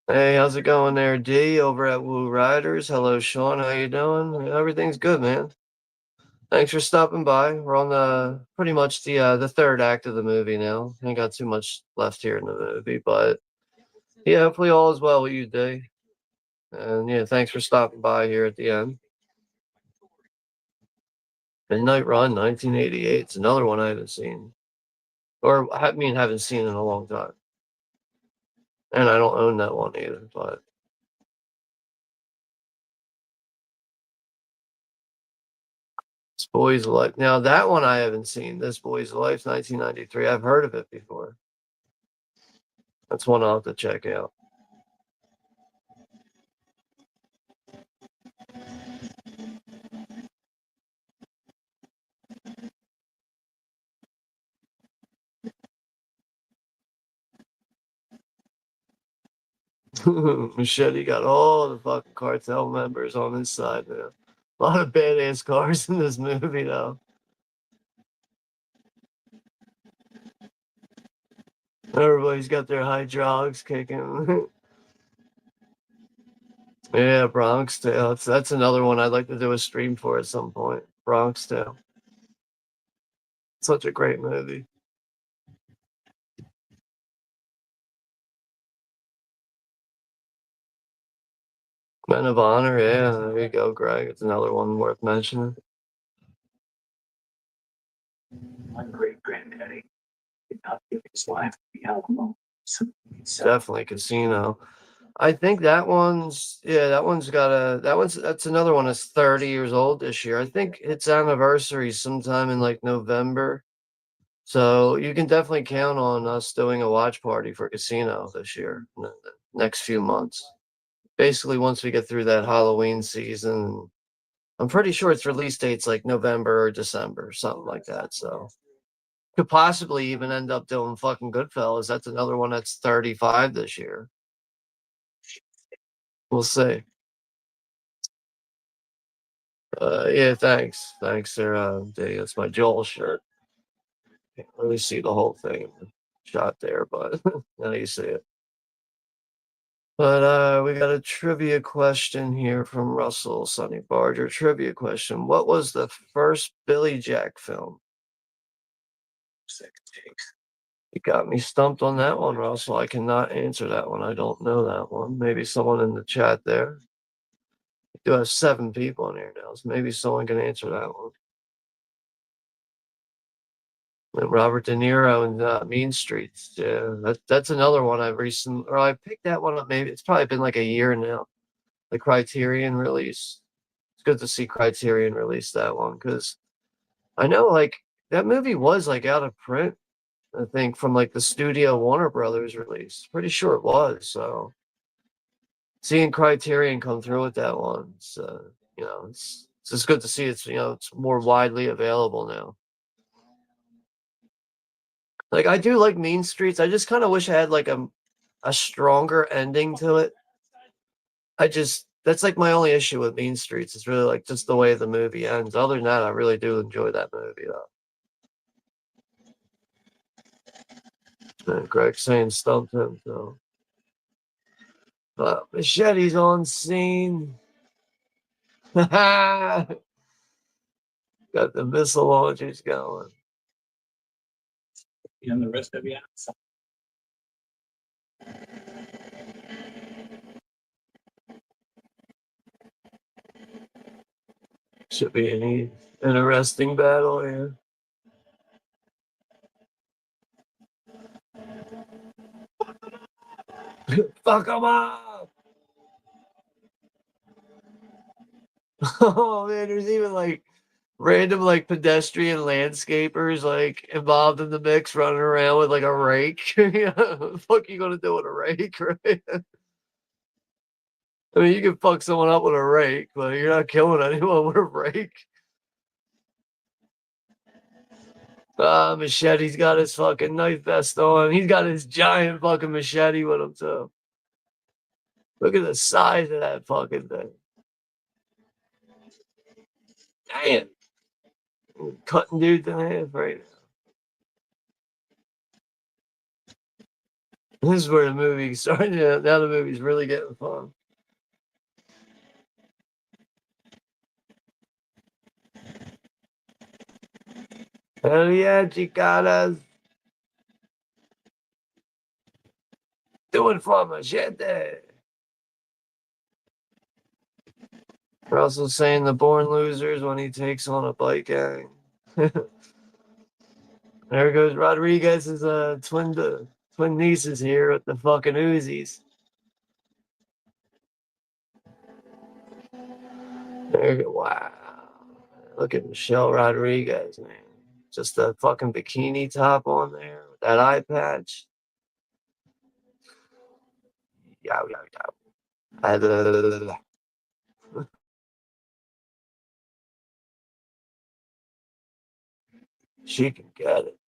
Hey, how's it going there, D, over at Woo Riders? Hello, Sean. How you doing? Everything's good, man. Thanks for stopping by. We're on the pretty much the third act of the movie now. Ain't got too much left here in the movie, but yeah, hopefully all is well with you, D. And yeah, thanks for stopping by here at the end. Midnight Run, 1988. It's another one I haven't seen, or I mean, haven't seen in a long time. And I don't own that one either, but. This Boy's Life. Now that one I haven't seen. This Boy's Life, 1993. I've heard of it before. That's one I'll have to check out. Machete got all the fucking cartel members on his side, man. A lot of badass cars in this movie, though. Everybody's got their hydraulics kicking. Yeah, Bronx Tale. That's another one I'd like to do a stream for at some point. Bronx Tale. Such a great movie. Men of Honor, yeah, there you go, Greg. It's another one worth mentioning. My great granddaddy did not give his life the alcohol. So Definitely Casino. I think that's another one that's 30 years old this year. I think its anniversary is sometime in like November. So you can definitely count on us doing a watch party for Casino this year, in the next few months. Basically, once we get through that Halloween season, I'm pretty sure its release date's like November or December, something like that. So could possibly even end up doing fucking Goodfellas. That's another one that's 35 this year. We'll see. Yeah, thanks. Thanks, there, Dave. That's my Joel shirt. Can't really see the whole thing in the shot there, but now you see it. But we got a trivia question here from Russell Sonny Barger. Trivia question. What was the first Billy Jack film? Second takes. You got me stumped on that one, Russell. I cannot answer that one. I don't know that one. Maybe someone in the chat there. We do have 7 people in here now, so maybe someone can answer that one. And Robert De Niro and Mean Streets. Yeah, that's another one I picked that one up. Maybe it's probably been like a year now. The Criterion release. It's good to see Criterion release that one because I know like that movie was like out of print. I think from like the studio Warner Brothers release. Pretty sure it was. So seeing Criterion come through with that one, it's just good to see it's more widely available now. Like I do like Mean Streets. I just kind of wish I had like a stronger ending to it. that's like my only issue with Mean Streets. It's really like just the way the movie ends. Other than that, I really do enjoy that movie though. And Greg saying stumped him, so. But Machete's on scene. Got the missile launchers going. And the rest of you. Should be an interesting battle here. Fuck them up! Oh man, there's even like random like pedestrian landscapers like involved in the mix running around with like a rake. What the fuck you gonna do with a rake, right? I mean, you can fuck someone up with a rake, but you're not killing anyone with a rake. Machete's got his fucking knife vest on. He's got his giant fucking machete with him too. Look at the size of that fucking thing. Damn. Cutting dudes in half right now. This is where the movie's starting. Now the movie's really getting fun. Hell yeah, chicanas. Doing for Machete. They're also saying the born losers when he takes on a bike gang. There goes Rodriguez's twin nieces here with the fucking Uzis. There you go. Wow. Look at Michelle Rodriguez, man. Just a fucking bikini top on there with that eye patch. Yow, yow, yow. She can get it.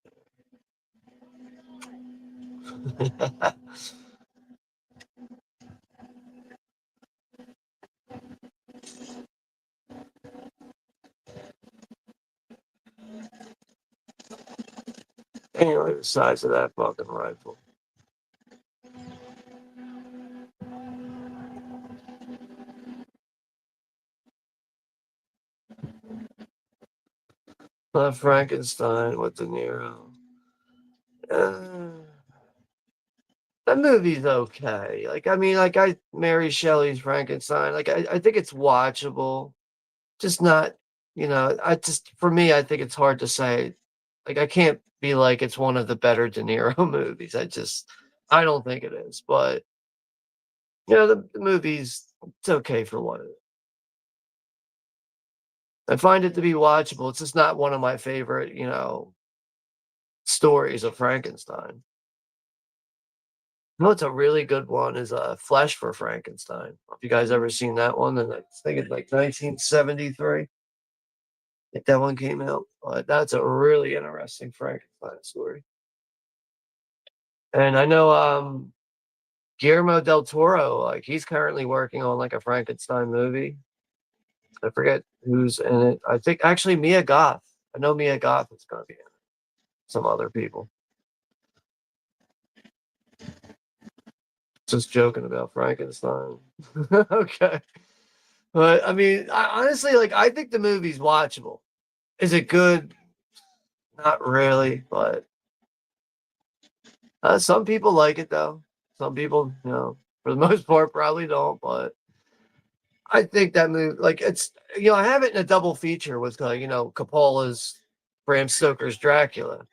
Ain't like the size of that fucking rifle. Not Frankenstein with De Niro. That movie's okay. Like, I mean, like Mary Shelley's Frankenstein. Like, I think it's watchable. Just not, for me, I think it's hard to say. Like, I can't be like it's one of the better De Niro movies. I don't think it is. But, the movie's, it's okay for what it is. I find it to be watchable. It's just not one of my favorite, stories of Frankenstein. It's a really good one is Flesh for Frankenstein. Have you guys ever seen that one? And I think it's like 1973. I think that one came out. That's a really interesting Frankenstein story. And I know Guillermo del Toro, like he's currently working on like a Frankenstein movie. I forget who's in it. I think actually Mia Goth. I know Mia Goth is going to be in it. Some other people. Just joking about Frankenstein. Okay. But I mean, honestly, like I think the movie's watchable. Is it good? Not really, but some people like it though. Some people, for the most part, probably don't. But I think that movie, like it's, I have it in a double feature with, Coppola's Bram Stoker's Dracula.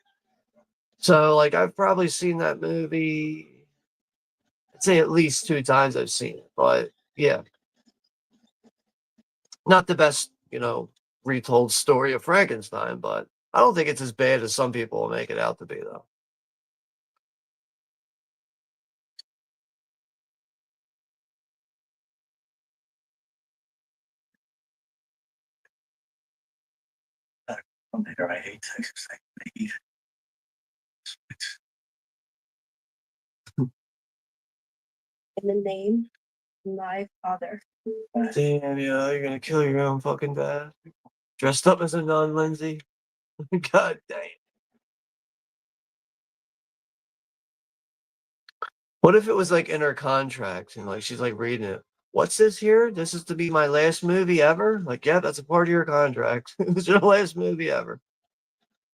So, like, I've probably seen that movie. I'd say at least 2 times I've seen it, but yeah, not the best, retold story of Frankenstein, but I don't think it's as bad as some people will make it out to be, though. From there, I hate sex. In the name My father. Damn, yeah, you're gonna kill your own fucking dad. Dressed up as a nun, Lindsay. God damn. What if it was like in her contract and like she's like reading it? What's this here? This is to be my last movie ever? Like, yeah, that's a part of your contract. It's your last movie ever.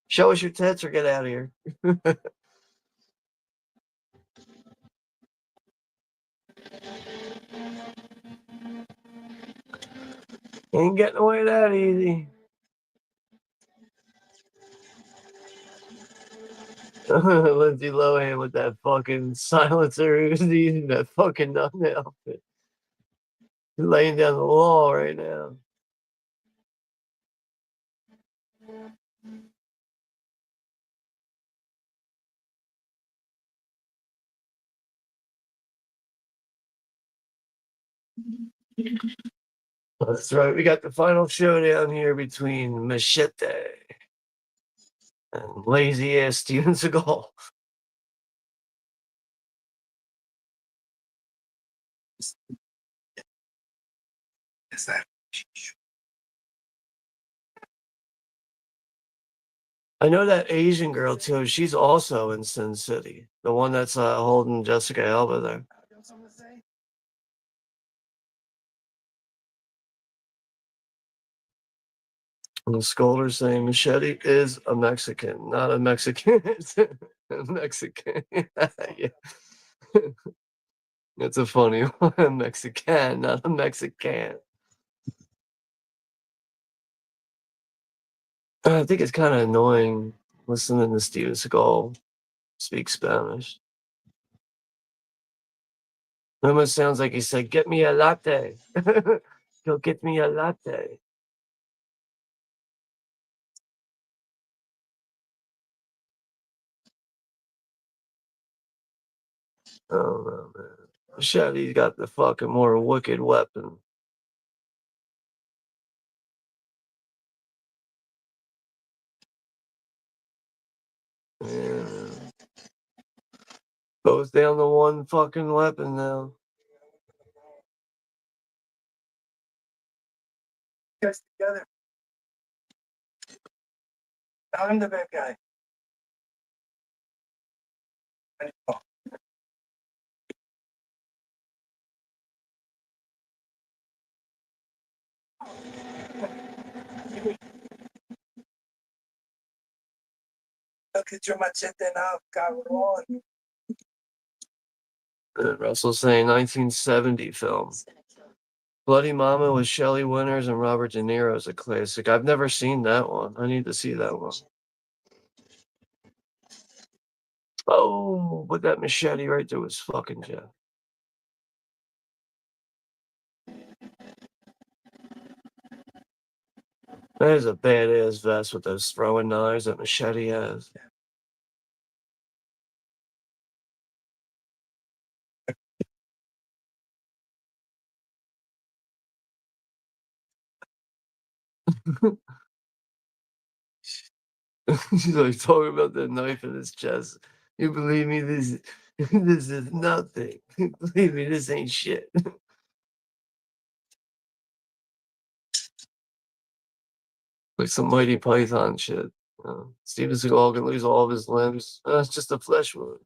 Show us your tits or get out of here. Ain't getting away that easy. Lindsay Lohan with that fucking silencer who's using that fucking nun outfit. He's laying down the law right now. That's right. We got the final showdown here between Machete and lazy ass Steven Seagal. Is that? I know that Asian girl too. She's also in Sin City, the one that's holding Jessica Alba there. And the scholar's saying Machete is a Mexican, not a Mexican. It's a Mexican. Yeah. It's a funny one. A Mexican, not a Mexican. I think it's kind of annoying listening to Steven Seagal speak Spanish. It almost sounds like he said, "Get me a latte." Go get me a latte. Oh no, man. Machete's got the fucking more wicked weapon. Yeah. Goes down to one fucking weapon now. Guys together. I'm the bad guy. Look at your machete now, cabrón. Russell saying 1970 film. Bloody Mama with Shelley Winters and Robert De Niro is a classic. I've never seen that one. I need to see that one. Oh, put that machete right through his fucking chest. That is a badass vest with those throwing knives that Machete has. He's like talking about that knife in his chest. You believe me? This is nothing. Believe me, this ain't shit. Like some Mighty Python shit. Steven Seagal can lose all of his limbs. It's just a flesh wound.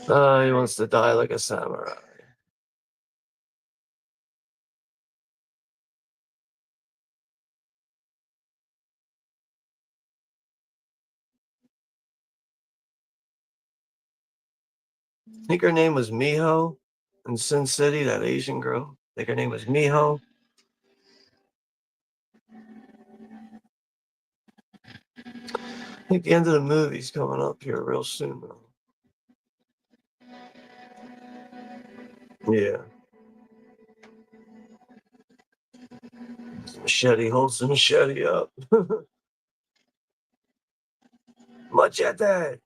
He wants to die like a samurai. I think her name was Miho in Sin City, that Asian girl. I think her name was Miho. I think the end of the movie's coming up here real soon, though. Yeah. Machete holds the machete up. Machete!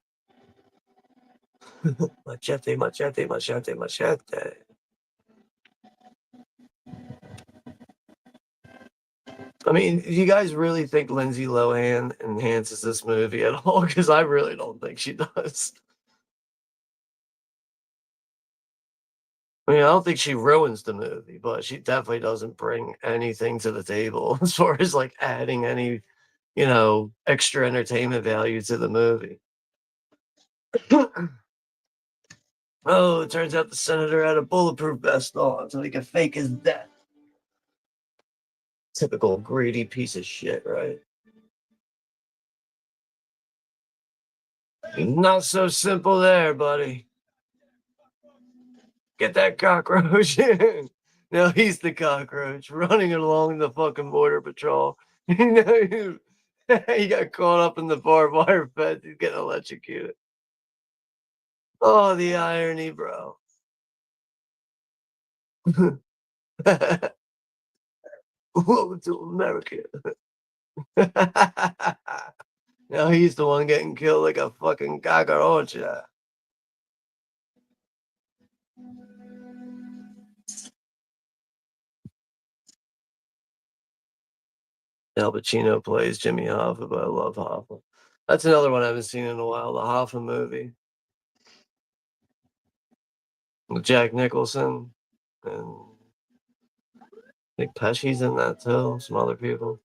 Machete, machete, machete, machete. I mean, do you guys really think Lindsay Lohan enhances this movie at all? Because I really don't think she does. I mean, I don't think she ruins the movie, but she definitely doesn't bring anything to the table as far as like adding any, extra entertainment value to the movie. Oh, it turns out the senator had a bulletproof vest on so he could fake his death. Typical greedy piece of shit, right? Not so simple there, buddy. Get that cockroach. Now he's the cockroach running along the fucking border patrol. He got caught up in the barbed wire fence. He's getting electrocuted. Oh, the irony, bro. Welcome to America. Now he's the one getting killed like a fucking cockroach. Al Pacino plays Jimmy Hoffa, but I love Hoffa. That's another one I haven't seen in a while, the Hoffa movie. With Jack Nicholson. And I think Pesci's in that too, some other people.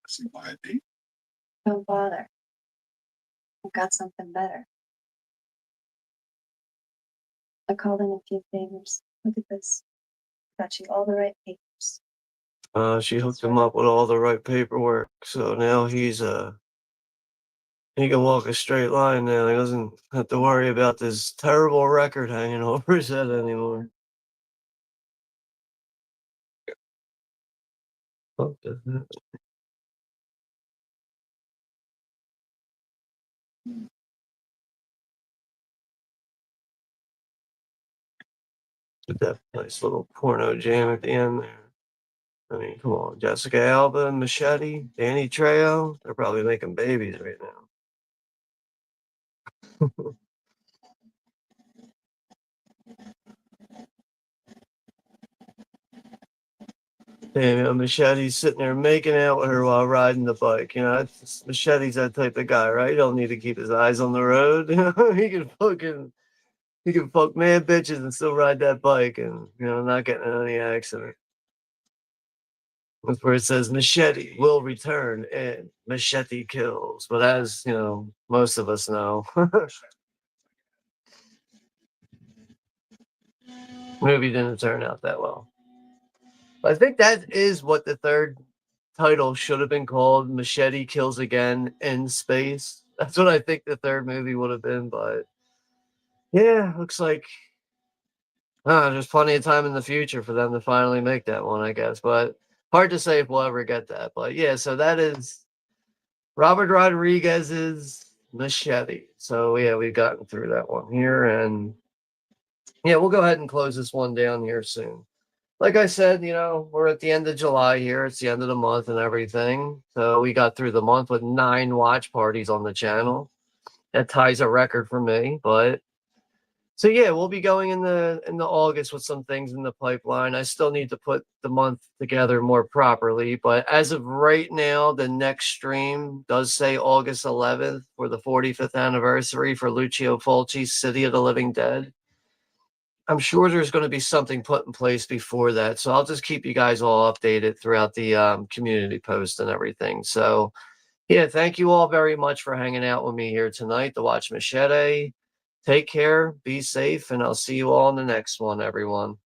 See why I think Don't bother. I've got something better. I called in a few favors. Look at this. Got you all the right papers. She hooked him up with all the right paperwork, so now he can walk a straight line now. He doesn't have to worry about this terrible record hanging over his head anymore. Fuck does that? With that nice little porno jam at the end there. I mean, come on, Jessica Alba and Machete, Danny Trejo, they're probably making babies right now. Damn, Machete's sitting there making out with her while riding the bike. Machete's that type of guy, right? He don't need to keep his eyes on the road. He can fuck mad bitches and still ride that bike and not getting in any accident. That's where it says Machete will return and Machete kills. But as most of us know, movie didn't turn out that well. I think that is what the third title should have been called, Machete Kills Again in Space. That's what I think the third movie would have been, but yeah, looks like there's plenty of time in the future for them to finally make that one, I guess. But hard to say if we'll ever get that. But yeah, so that is Robert Rodriguez's Machete. So yeah, we've gotten through that one here, and yeah, we'll go ahead and close this one down here soon. Like I said, we're at the end of July here. It's the end of the month and everything. So we got through the month with 9 watch parties on the channel. That ties a record for me. But so yeah, we'll be going in the August with some things in the pipeline. I still need to put the month together more properly. But as of right now, the next stream does say August 11th for the 45th anniversary for Lucio Fulci's City of the Living Dead. I'm sure there's going to be something put in place before that. So I'll just keep you guys all updated throughout the community post and everything. So yeah, thank you all very much for hanging out with me here tonight to watch Machete. Take care, be safe, and I'll see you all in the next one, everyone.